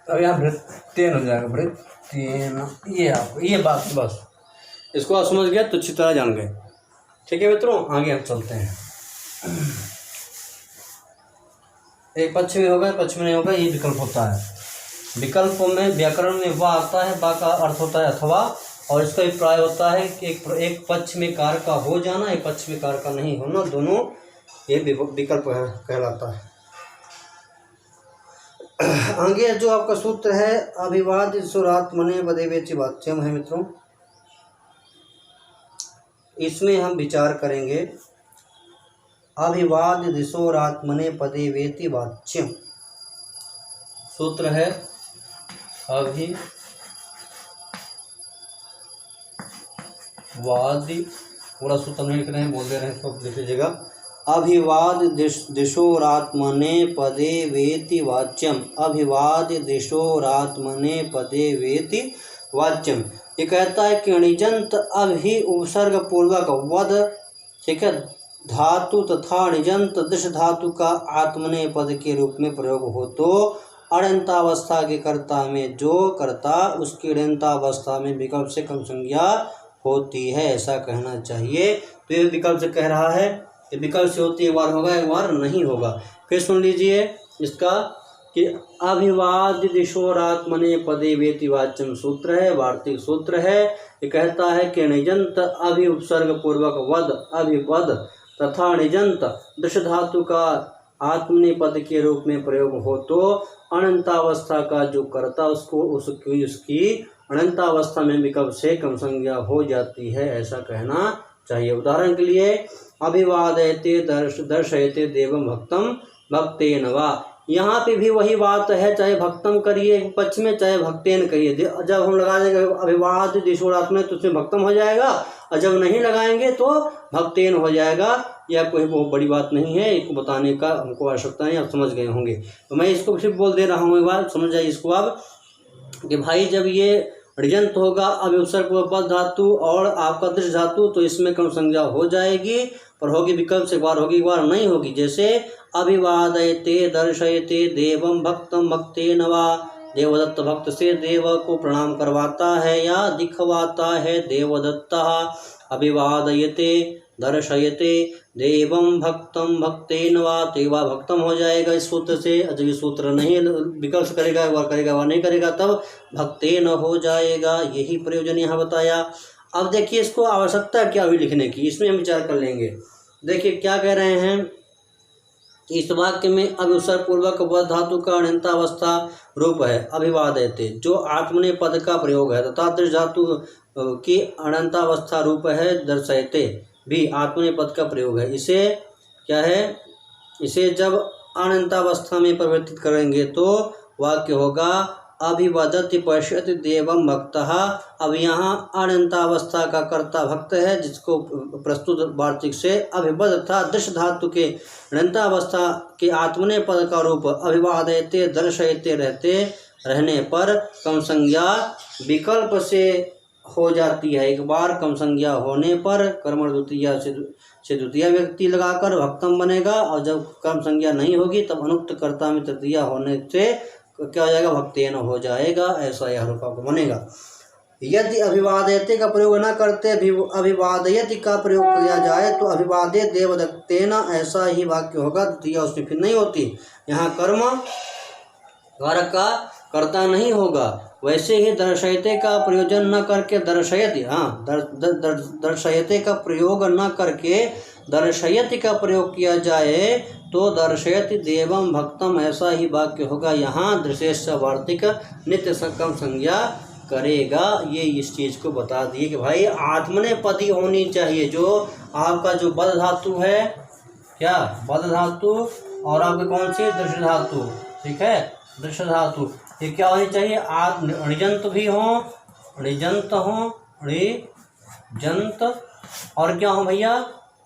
अब यहाँ वृत्तेन हो जाएगा, वृत्तेन। ये आपको ये बात बस इसको आप समझ गए तो अच्छी तरह जान गए, ठीक है मित्रों। आगे हम चलते हैं। एक पक्ष में होगा पक्ष में नहीं होगा, ये विकल्प होता है। विकल्पों में व्याकरण में वह आता है, बा का अर्थ होता है अथवा, और इसका अभिप्राय होता है कि एक पक्ष में कार का हो जाना, एक पक्ष में कार का नहीं होना, दोनों ये विकल्प कहलाता है। आगे जो आपका सूत्र है अभिवाद सुरात्मने पदेवेति वाच्यम है मित्रों, इसमें हम विचार करेंगे। अभिवाद दिशोरात्मने पदेवेति वाच्यम सूत्र है। अभिवाद पूरा सूत्र नहीं लिख रहे हैं, बोल दे रहे हैं, इसको लिख लीजिएगा। अभिवाद दिशोरात्मने पदेवेति वाच्यम, अभिवाद दिशोरात्मने पदेवेति वाच्यम। ये कहता है कि अणिजंत अभि उपसर्ग पूर्वक वद, ठीक है, धातु तथा अणिजंत दृश धातु का आत्मने पद के रूप में प्रयोग हो तो अणंतावस्था के कर्ता में जो कर्ता उसकी अणंतावस्था में विकल्प से कम संज्ञा होती है, ऐसा कहना चाहिए। तो ये विकल्प से कह रहा है, ये विकल्प से होती है, एक बार होगा एक बार नहीं होगा। फिर सुन लीजिए इसका कि अभिवाद दिशोरात्मने पदेवेति वाच्यम सूत्र है, वार्तिक सूत्र है। ये कहता है कि निजंत अभि उपसर्ग पूर्वक वद अभिवद तथा निजंत दृश धातु का आत्मनेपद के रूप में प्रयोग हो तो अनंतावस्था का जो कर्ता उसको उसकी अनंतावस्था में विकल्प से कम संज्ञा हो जाती है, ऐसा कहना चाहिए। उदाहरण के लिए अभिवादयते दर्शयते देवम भक्तम भक्तेन वा, यहाँ पे भी वही बात है, चाहे भक्तम करिए पक्ष में चाहे भक्तेन करिए। जब हम लगा देंगे अभिवाद दिशोरात्मने तो उसमें भक्तम हो जाएगा, और जब नहीं लगाएंगे तो भक्तेन हो जाएगा। यह कोई बहुत बड़ी बात नहीं है, इसको बताने का हमको आवश्यकता नहीं, आप समझ गए होंगे। तो मैं इसको सिर्फ बोल दे रहा हूँ, एक बार समझ जाइए इसको आप कि भाई जब ये ऋजंत होगा अब उपसर्ग पद धातु और आपका दृश धातु तो इसमें कम संज्ञा हो जाएगी, पर होगी विकल्प से, एक बार होगी एक बार नहीं होगी। जैसे अभिवादयते दर्शयते देवम भक्तम भक्तेन वा, देवदत्त भक्त से देव को प्रणाम करवाता है या दिखवाता है देवदत्त। अभिवादयते दर्शयते देवं भक्तम भक्तेन वा, तो एक बार भक्तम हो जाएगा इस सूत्र से। जब ये सूत्र नहीं विकल्प करेगा, एक बार करेगा, वह नहीं करेगा, तब भक्तेन हो जाएगा। यही प्रयोजन यहाँ बताया। अब देखिए इसको आवश्यकता क्या हुई लिखने की, इसमें हम विचार कर लेंगे। देखिए क्या कह रहे हैं, इस वाक्य में अभिसर पूर्वक वह धातु का अण्यन्तावस्था रूप है अभिवादयते, जो आत्मनेय पद का प्रयोग है, तथा दृढ़ धातु की अण्यन्तावस्था रूप है दर्शयते, भी आत्मनेय पद का प्रयोग है। इसे क्या है, इसे जब अण्यन्तावस्था में परिवर्तित करेंगे तो वाक्य होगा अभिवदति पश्यति देवं भक्तः। अब यहाँ अण्यन्तावस्था का कर्ता भक्त है, जिसको प्रस्तुत वार्तिक से अभिवद था दृश्य धातु के अण्यन्तावस्था के आत्मनेय पद का रूप अभिवादयते दर्शयते रहने पर कम संज्ञा विकल्प से हो जाती है। एक बार कम संज्ञा होने पर कर्मण द्वितीया से द्वितीय व्यक्ति लगाकर भक्तम बनेगा, और जब कर्म संज्ञा नहीं होगी तब अनुक्त कर्ता में तृतीया होने से क्या हो जाएगा, भक्तेन हो जाएगा। ऐसा यह रूप आपको बनेगा। यदि अभिवादयते का प्रयोग न करते अभिवादयति का प्रयोग किया जाए तो अभिवादे देवदत्तेन, ऐसा ही वाक्य होगा। द्वितीया उसमें फिर नहीं होती, यहाँ कर्म कारक का कर्ता नहीं होगा। वैसे ही दर्शयते का प्रयोजन न करके दर्शयति, दर्शयते का प्रयोग न करके दर्शयति का प्रयोग किया जाए तो दर्शयति देवं भक्तम, ऐसा ही वाक्य होगा। यहाँ दृशेष वार्तिक नित्य सकम संज्ञा करेगा। ये इस चीज़ को बता दिए कि भाई आत्मनेय पदी होनी चाहिए। जो आपका जो बद धातु है, क्या बद धातु, और आपके कौन सी दृश्य धातु, ठीक है, दृश्य धातु, ये क्या होनी चाहिए, ऋजंत भी हो, ऋजंत हो, ऋजंत, और क्या हो भैया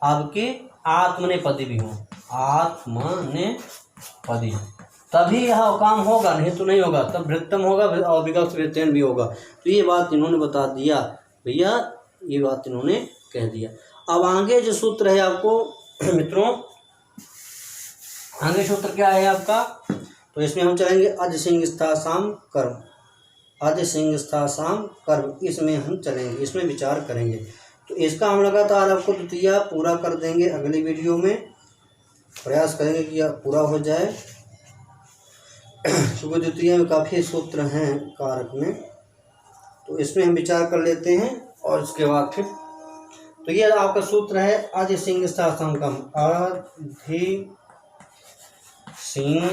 आपकी आत्मनेपदी भी हो, आत्मनेपदी, तभी यह काम होगा, नहीं तो नहीं होगा। तब भृत्यम होगा और विकल्प भृत्यन भी होगा। तो ये बात इन्होंने बता दिया भैया, ये बात इन्होंने कह दिया। अब आगे जो सूत्र है आपको मित्रों, आगे सूत्र क्या है आपका, तो इसमें हम चलेंगे अज सिंह स्थासाम कर्म, अज सिंह स्थासाम कर्म, इसमें हम चलेंगे, इसमें विचार करेंगे। तो इसका हम लगातार आपको द्वितीया पूरा कर देंगे। अगली वीडियो में प्रयास करेंगे कि यह पूरा हो जाए, क्योंकि द्वितीय में काफ़ी सूत्र हैं कारक में, तो इसमें हम विचार कर लेते हैं। और इसके बाद फिर तो ये आपका सूत्र है अज सिंह स्थासाम कर्म, अधि सिंह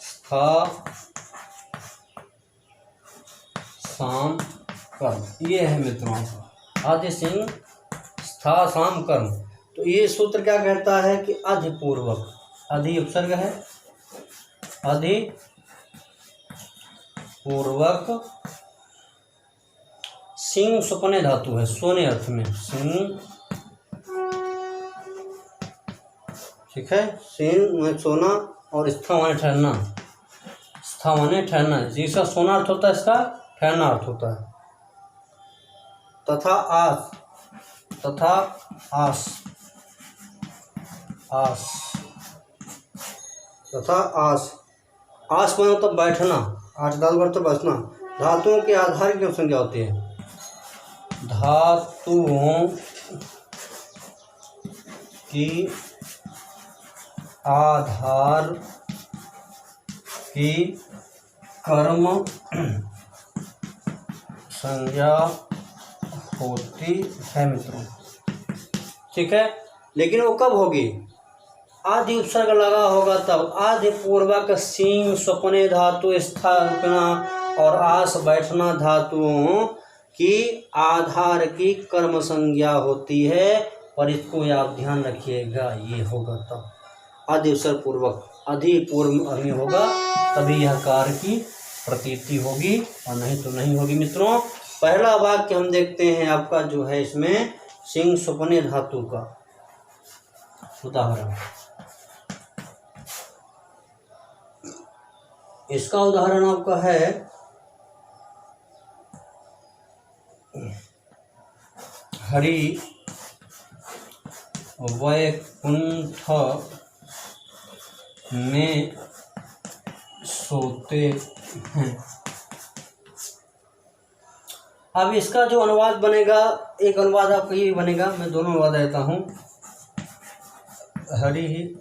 स्थासाम कर्म, ये है मित्रों आदि सिंह स्थासाम कर्म। तो ये सूत्र क्या कहता है कि अधिपूर्वक, अधि उपसर्ग है, अधि पूर्वक, सिंह सुपने धातु है, सोने अर्थ में सिंह, ठीक है, सिंह में सोना और स्था माने ठहरना, स्था माने ठहरना, जिसका सोना अर्थ होता है इसका ठहरना अर्थ होता है। तथा आस, तथा आस, आस, तथा आस, आस माने मतलब बैठना, आठ दाल वर्त बैठना। धातुओं के आधार की संज्ञा होती है, धातुओं की आधार की कर्म संज्ञा होती है मित्रों, ठीक है। लेकिन वो कब होगी, आदि उपसर्ग लगा होगा तब। आदि पूर्वक सिंह स्वप्ने धातु स्थापना और आस बैठना धातुओं की आधार की कर्म संज्ञा होती है, और इसको आप ध्यान रखिएगा, ये होगा तब आदि उपसर्ग पूर्वक, अधि पूर्व में होगा तभी यह कार्य की प्रतीति होगी, और नहीं तो नहीं होगी मित्रों। पहला वाक्य हम देखते हैं आपका जो है इसमें सिंह स्वप्ने धातु का उदाहरण। इसका उदाहरण आपका है हरि वैकुंठ में सोते हैं। अब इसका जो अनुवाद बनेगा, एक अनुवाद आपका ये बनेगा, मैं दोनों अनुवाद देता हूँ। हरि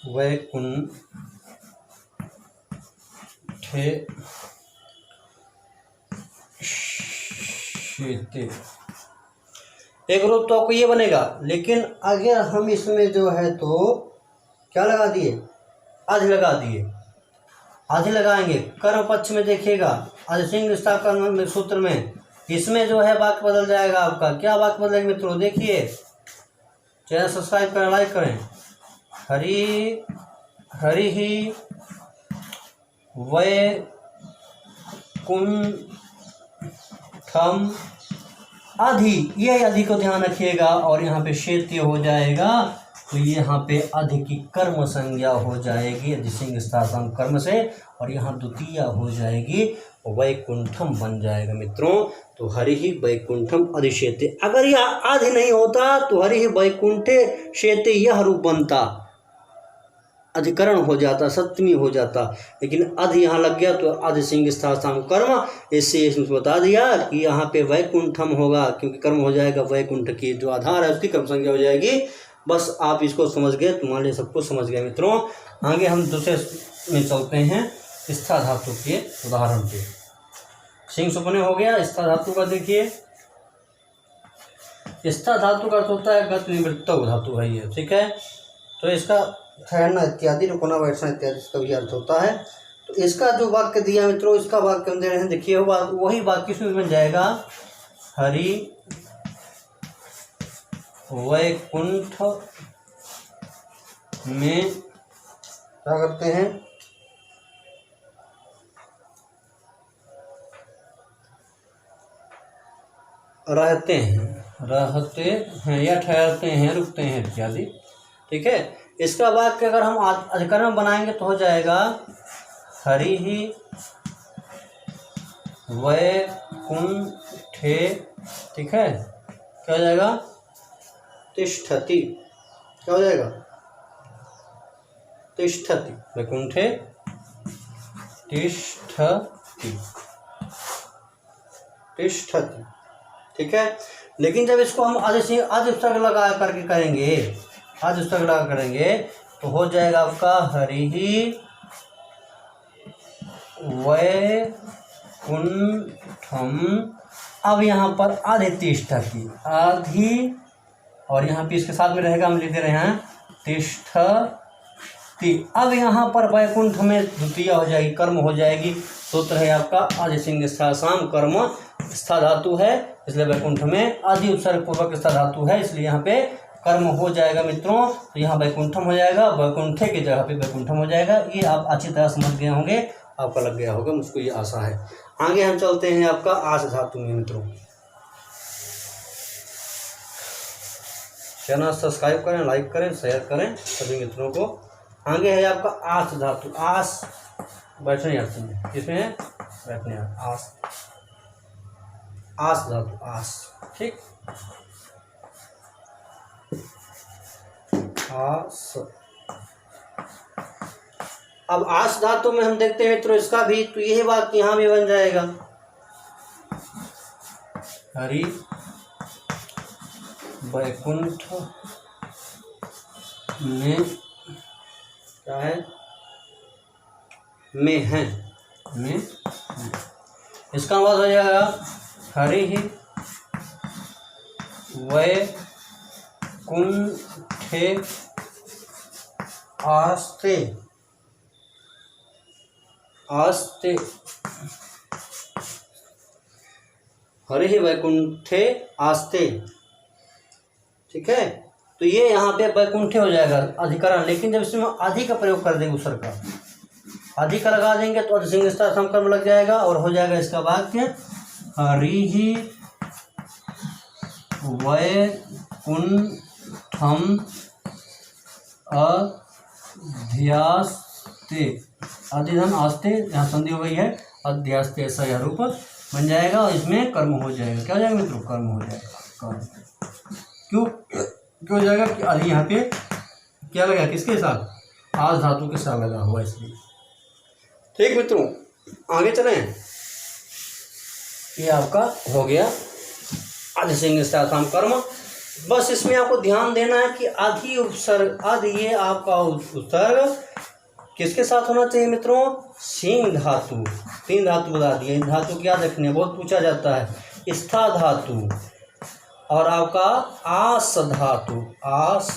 वैकुंठे शेते, एक रूप तो आपको ये बनेगा। लेकिन अगर हम इसमें जो है तो क्या लगा दिए, आधि लगा दिए, आधि लगाएंगे कर्म पक्ष में, देखिएगा अधिसिंग विस्तार कर्म में सूत्र में, इसमें जो है वाक्य बदल जाएगा आपका। क्या वाक्य बदलेगा मित्रों, देखिए, चैनल सब्सक्राइब करें, लाइक करें। हरि ही वैकुंठम अधि, ये अधि को ध्यान रखिएगा, और यहाँ पे शेत्य हो जाएगा, तो यहाँ पे अधि की कर्म संज्ञा हो जाएगी अधिसिंग स्थान कर्म से, और यहाँ द्वितीय हो जाएगी वैकुंठम बन जाएगा मित्रों। तो हरि ही वैकुंठम अधिशेते, अगर यह आधि नहीं होता तो हरि ही वैकुंठे शेते यह रूप बनता, अधिकरण हो जाता, सप्तमी हो जाता। लेकिन अधि यहाँ लग गया तो अधिसिंग स्थान कर्म, इससे इसमें बता दिया कि यहाँ पे वैकुंठम होगा, क्योंकि कर्म हो जाएगा वैकुंठ की जो आधार है उसकी कर्म संज्ञा हो जाएगी। बस आप इसको समझ गए, तुम्हारे लिए सब कुछ समझ गए मित्रों। आगे हम दूसरे में चलते हैं, स्था धातु के उदाहरण पे। सिंह सुपने हो गया। स्था धातु का देखिए, स्था धातु का अर्थ होता है गत निवृत्त धातु है ये, ठीक है। तो इसका ठहरना इत्यादि, रुकना बैठना इत्यादि इसका भी अर्थ होता है। तो इसका जो वाक्य दिया मित्रों, इसका वाक्य हम दे रहे हैं, देखिए वही वाक्य इसमें बन जाएगा। हरि वैकुंठ में क्या करते हैं, रहते हैं या ठहरते हैं, रुकते हैं इत्यादि, ठीक है। इसका वाक्य अगर हम अधिकरण बनाएंगे तो हो जाएगा हरि ही वैकुंठे, ठीक है। क्या हो जाएगा, तिष्ठति, क्या हो जाएगा, तिष्ठति, वैकुंठे तिष्ठति, ठीक है। लेकिन जब इसको हम आधि उपसर्ग लगा करके करेंगे, आधि उपसर्ग लगा करेंगे तो हो जाएगा आपका हरि ही वैकुंठम। अब यहाँ पर आधि तिष्ठति, आधि, और यहाँ पे इसके साथ में रहेगा, हम लिख दे रहे हैं तिष्ठति। अब यहाँ पर वैकुंठ में द्वितीय हो जाएगी, कर्म हो जाएगी। सूत्र है आपका अधिसिंग स्थासाम कर्म, स्था धातु है इसलिए वैकुंठ में आदि उपसर्ग पूर्वक स्था धातु है, इसलिए यहाँ पे कर्म हो जाएगा मित्रों। तो यहाँ वैकुंठम हो जाएगा, वैकुंठे की जगह पे वैकुंठम हो जाएगा। ये आप अच्छी तरह समझ गए होंगे, आपका लग गया होगा, मुझको ये आशा है। आगे हम चलते हैं आपका आस धातु में मित्रों। चैनल सब्सक्राइब करें, लाइक करें, शेयर करें सभी मित्रों को। आगे है आपका आस धातु। आस बैठने आती है, किसमें बैठने, आस, आस धातु, आस, ठीक, आस। अब आस धातु में हम देखते हैं मित्रों इसका भी, तो यही बात यहाँ भी बन जाएगा। हरि वैकुंठ में क्या है, में है, में, इसका मतलब हो जाएगा हरि ही वैकुंठे आस्ते, आस्ते, हरि ही वैकुंठे आस्ते, ठीक है। तो ये यहाँ पे वैकुंठे हो जाएगा अधिकरण। लेकिन जब इसमें आदि का प्रयोग कर देंगे, उपसर्ग का आदि का लगा देंगे तो अधिसिंग समकर्म लग जाएगा और हो जाएगा इसका वाक्य हरि ही वैकुंठम अध्यास्ते, अधिधन आस्ते, यहाँ संधि हो गई है, अध्यास्ते, ऐसा यह रूप बन जाएगा और इसमें कर्म हो जाएगा। क्या हो जाएगा मित्रों, कर्म हो जाएगा। कर्म क्यों हो जाएगा कि आदि यहाँ पे क्या लगा, किसके साथ, आस धातु के साथ लगा हुआ, इसलिए ठीक मित्रों, आगे चलें। ये आपका हो गया अधिसिंग स्थाम कर्म। बस इसमें आपको ध्यान देना है कि आदि उपसर्ग, आदि ये आपका उपसर्ग किसके साथ होना चाहिए मित्रों? सिंह धातु। 3 धातु बता दिए। धातु क्या रखने बहुत पूछा जाता है। स्था धातु और आपका आस धातु। आस,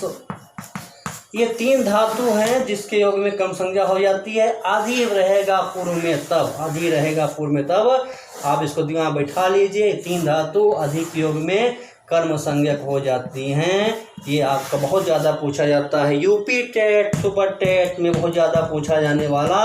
ये 3 धातु हैं जिसके योग में कर्म संज्ञा हो जाती है। आदि रहेगा पूर्व में तब, आदि रहेगा पूर्व में तब। आप इसको दिमाग बैठा लीजिए। 3 धातु अधिक योग में कर्म संज्ञक हो जाती हैं। ये आपका बहुत ज़्यादा पूछा जाता है। यूपी टेट, सुपर टेट में बहुत ज़्यादा पूछा जाने वाला,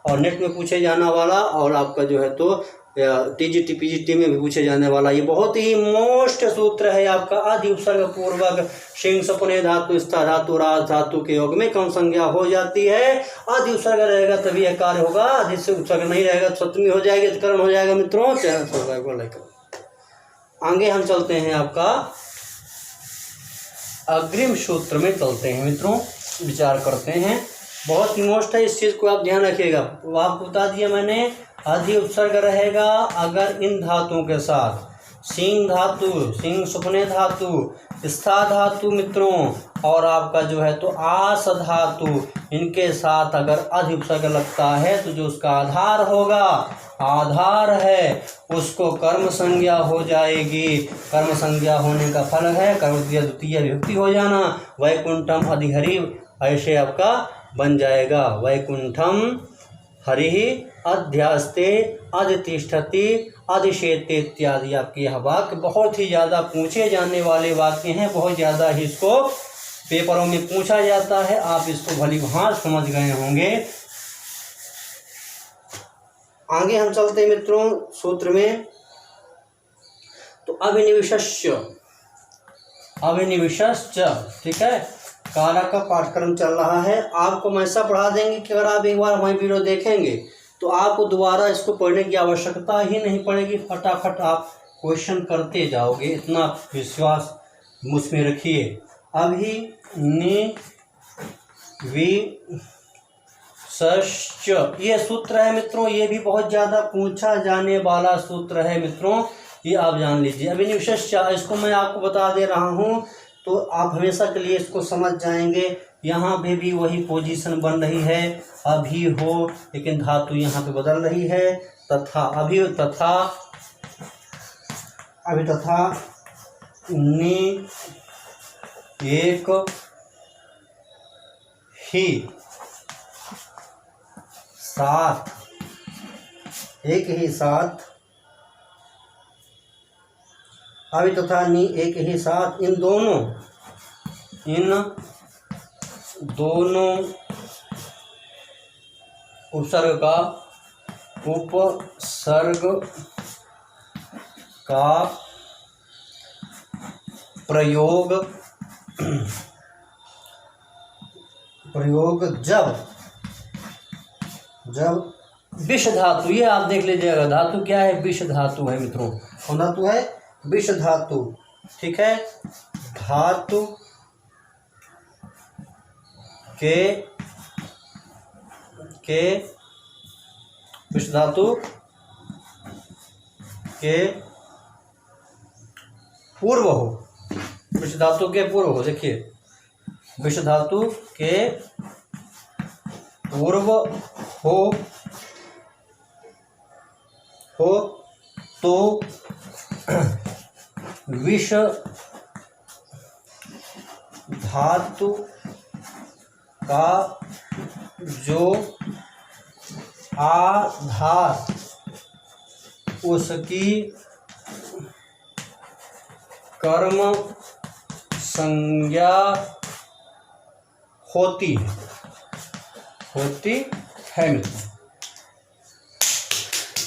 और नेट में पूछे जाने वाला, और आपका जो है तो टीजीटी पीजीटी में भी पूछे जाने वाला ये बहुत ही मोस्ट सूत्र है आपका। आदि उपसर्ग पूर्वक सिंह सपने धातु, स्था धातु, राज धातु के योग में कर्म संज्ञा हो जाती है। आदि उपसर्ग रहेगा तभी यह कार्य होगा। आदि से उपसर्ग नहीं रहेगा सप्तमी हो जाएगी, करण हो जाएगा मित्रों। आगे हम चलते हैं, आपका अग्रिम सूत्र में चलते हैं मित्रों, विचार करते हैं। बहुत ही मोस्ट है, इस चीज़ को आप ध्यान रखिएगा। आपको बता दिया मैंने, आदि उपसर्ग रहेगा अगर इन धातुओं के साथ सिंह धातु, सिंह सुपने धातु, स्था धातु मित्रों, और आपका जो है तो आस धातु, इनके साथ अगर आदि उपसर्ग लगता है तो जो उसका आधार होगा, आधार है, उसको कर्म संज्ञा हो जाएगी। कर्म संज्ञा होने का फल है कर्म द्वितीय विभक्ति हो जाना। वैकुंठम अधिहरि ऐसे आपका बन जाएगा। वैकुंठम हरि अध्यास्ते अधितिष्ठति अधिशेते इत्यादि। आपके यह वाक्य बहुत ही ज़्यादा पूछे जाने वाले वाक्य हैं। बहुत ज़्यादा ही इसको पेपरों में पूछा जाता है। आप इसको भली भांति समझ गए होंगे। आगे हम चलते हैं मित्रों सूत्र में। तो अभिनिविशस्य, अभिनिविशस्य, ठीक है, कारक का पाठ्यक्रम चल रहा है। आपको हम ऐसा पढ़ा देंगे कि अगर आप एक बार हमारी वीडियो देखेंगे तो आपको दोबारा इसको पढ़ने की आवश्यकता ही नहीं पड़ेगी। फटाफट आप क्वेश्चन करते जाओगे, इतना विश्वास मुझ में रखिए। अभिनिविशस्य ये सूत्र है मित्रों, ये भी बहुत ज़्यादा पूछा जाने वाला सूत्र है मित्रों, ये आप जान लीजिए। अभिनिविशस्य, इसको मैं आपको बता दे रहा हूँ तो आप हमेशा के लिए इसको समझ जाएंगे। यहाँ पे भी वही पोजीशन बन रही है, अभी हो, लेकिन धातु यहाँ पे बदल रही है। तथा, अभी तथा, अभी तथा, नि एक ही साथ, एक ही साथ, अभी तथा नि एक ही साथ, इन दोनों उपसर्ग का प्रयोग जब विष धातु, ये आप देख लीजिएगा, धातु क्या है? विष धातु है मित्रों। कौन धातु है? विष धातु, ठीक है। धातु के विष धातु के पूर्व हो, विष धातु के पूर्व हो, देखिए, विष धातु के पूर्व हो तो विष धातु का जो आधार उसकी कर्म संज्ञा होती है मित्र।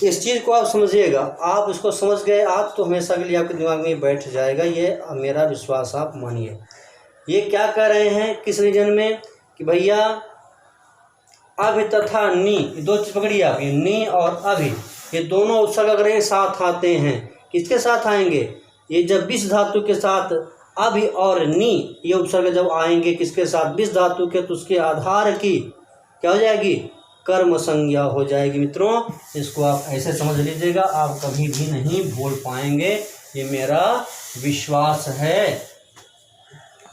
इस चीज़ को आप समझिएगा। आप इसको समझ गए आप तो हमेशा के लिए आपके दिमाग में बैठ जाएगा, ये मेरा विश्वास आप मानिए। ये क्या कह रहे हैं किस रीजन में कि भैया अभि तथा नी, दो चीज़ पकड़िए आप, ये नी और अभि, ये दोनों उपसर्ग अगर एक साथ आते हैं, किसके साथ आएंगे? ये जब विष धातु के साथ अभि और नी ये उपसर्ग जब आएंगे किसके साथ? विष धातु के, तो उसके आधार की क्या हो जाएगी? कर्म संज्ञा हो जाएगी। मित्रों इसको आप ऐसे समझ लीजिएगा, आप कभी भी नहीं भूल पाएंगे, ये मेरा विश्वास है।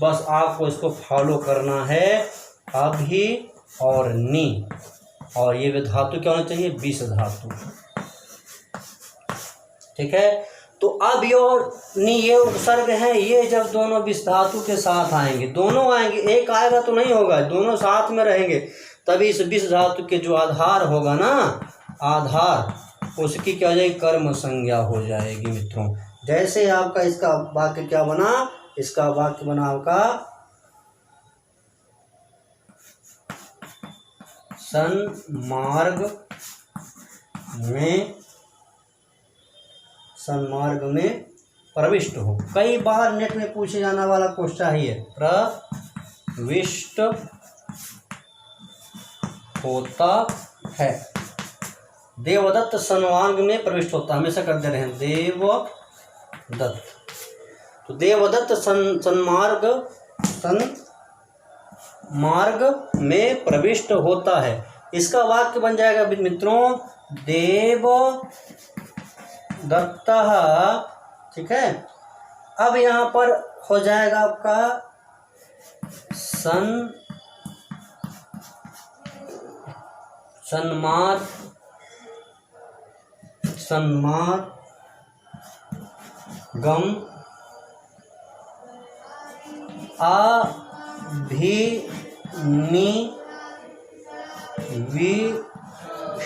बस आपको इसको फॉलो करना है। अभी और नी, और ये भी धातु क्या होना चाहिए, विष धातु। ठीक है, तो अब ये और नी ये उपसर्ग हैं, ये जब दोनों विष धातु के साथ आएंगे, दोनों आएंगे, एक आएगा तो नहीं होगा, दोनों साथ में रहेंगे, तभी इस विष धातु के जो आधार होगा ना, आधार, उसकी क्या हो जाएगी, कर्म संज्ञा हो जाएगी। मित्रों जैसे आपका इसका वाक्य क्या बना, इसका वाक्य बना आपका सन्मार्ग में प्रविष्ट हो। कई बार नेट में पूछे जाने वाला क्वेश्चन है ये, प्रविष्ट होता है। देवदत्त सन्मार्ग में प्रविष्ट होता, हमेशा करते रहे देवदत्त। तो देवदत्त सन्मार्ग में प्रविष्ट होता है, इसका वाक्य बन जाएगा मित्रों देवदत्तः। ठीक है, अब यहाँ पर हो जाएगा आपका सन्मार्गम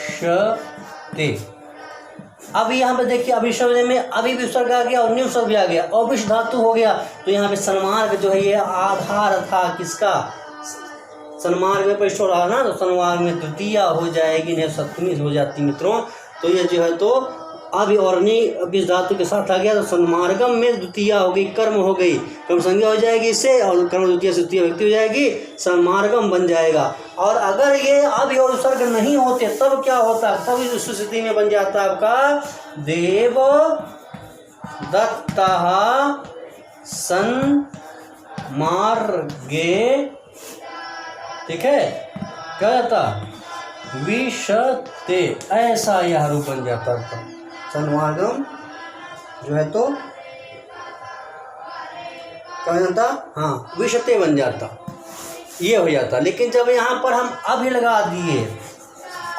अभिनिविष्यते। अब यहाँ पे देखिए, अभिशब्द में अभी विसर्ग आ गया और निविसर्ग भी आ गया और विष धातु हो गया, तो यहाँ पे सन्मार्ग जो है ये आधार था किसका, सन्मार्ग में प्रविष्ट हो रहा ना, तो सन्मार्ग में तृतीया हो जाएगी, नहीं सप्तमी हो जाती। मित्रों तो ये जो है तो अभी और नी विष धातु के साथ आ गया, तो सन्मार्गम में द्वितीया हो गई, कर्म हो गई, कर्म संज्ञा हो जाएगी इससे, और कर्म द्वितीय से द्वितीय व्यक्ति हो जाएगी, सन्मार्गम बन जाएगा। और अगर ये अभी और उपसर्ग नहीं होते तब क्या होता, तब इस स्थिति में बन जाता है आपका देवदत्तः सन्मार्गे। ठीक है, क्या जाता, विशते, ऐसा यह रूप बन जाता था। सन्मार्गम जो है तो क्या बन जाता, हाँ विशते बन जाता, ये हो जाता। लेकिन जब यहाँ पर हम अभी लगा दिए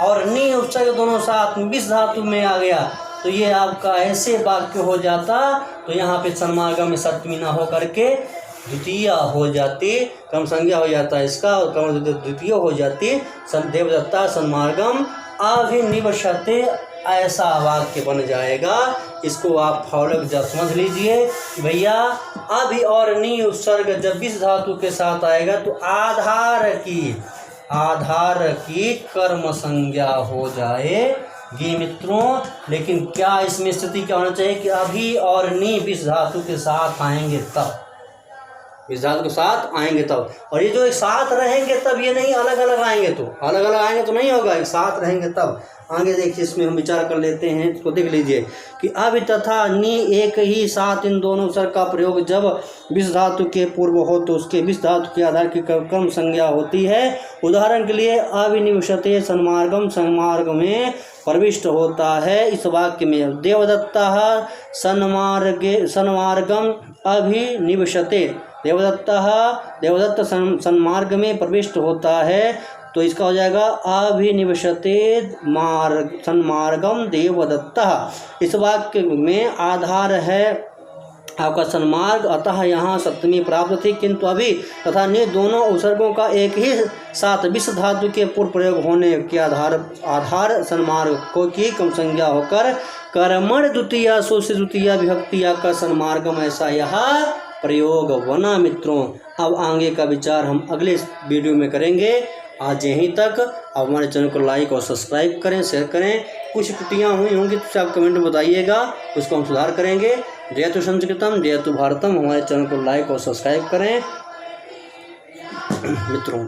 और नी उपसर्ग दोनों साथ में विष धातु में आ गया, तो ये आपका ऐसे वाक्य हो जाता। तो यहाँ पे सन्मार्गम में सप्तमी ना हो करके द्वितीय हो जाती, कर्म संज्ञा हो जाता है इसका, और कर्म द्वितीय हो जाती, देवदत्ता सन्मार्गम अभिनिविष्यते, ऐसा वाक्य बन जाएगा। इसको आप फॉलो जब समझ लीजिए कि भैया अभी और नी उपसर्ग जब विष धातु के साथ आएगा तो आधार की कर्म संज्ञा हो जाएगी। मित्रों लेकिन क्या इसमें स्थिति क्या होना चाहिए कि अभी और नी विष धातु के साथ आएंगे तब, विष धातु के साथ आएंगे तब, और ये जो एक साथ रहेंगे तब, ये नहीं अलग अलग आएंगे तो, अलग अलग आएंगे तो नहीं होगा, एक साथ रहेंगे तब। आगे देखिए, इसमें हम विचार कर लेते हैं, इसको देख लीजिए कि अब तथा नी एक ही साथ इन दोनों अक्षर का प्रयोग जब विष धातु के पूर्व हो तो उसके विष धातु के आधार की कर्म संज्ञा होती है। उदाहरण के लिए अभिनिविष्यते सन्मार्गम, सन्मार्ग में प्रविष्ट होता है। इस वाक्य में देवदत्तः सन्मार्गम अभिनिविष्यते, देवदत्त सन्मार्ग में प्रविष्ट होता है, तो इसका हो जाएगा अभिनिविष्यते सन्मार्गम देवदत्तः। इस वाक्य में आधार है आपका सन्मार्ग, अतः यहाँ सप्तमी प्राप्त थी, किंतु अभी तथा ने दोनों उपसर्गों का एक ही साथ विष धातु के पूर्व प्रयोग होने के आधार सन्मार्ग को की कम संज्ञा होकर कर्मण द्वितीया से द्वितीया विभक्तिया का सन्मार्गम, ऐसा यह प्रयोग बना। मित्रों अब आगे का विचार हम अगले वीडियो में करेंगे। आज यहीं तक। अब हमारे चैनल को लाइक और सब्सक्राइब करें, शेयर करें। कुछ त्रुटियाँ हुई होंगी तो आप कमेंट में बताइएगा, उसको हम सुधार करेंगे। जयतु संस्कृतम जयतु भारतम। हमारे चैनल को लाइक और सब्सक्राइब करें मित्रों।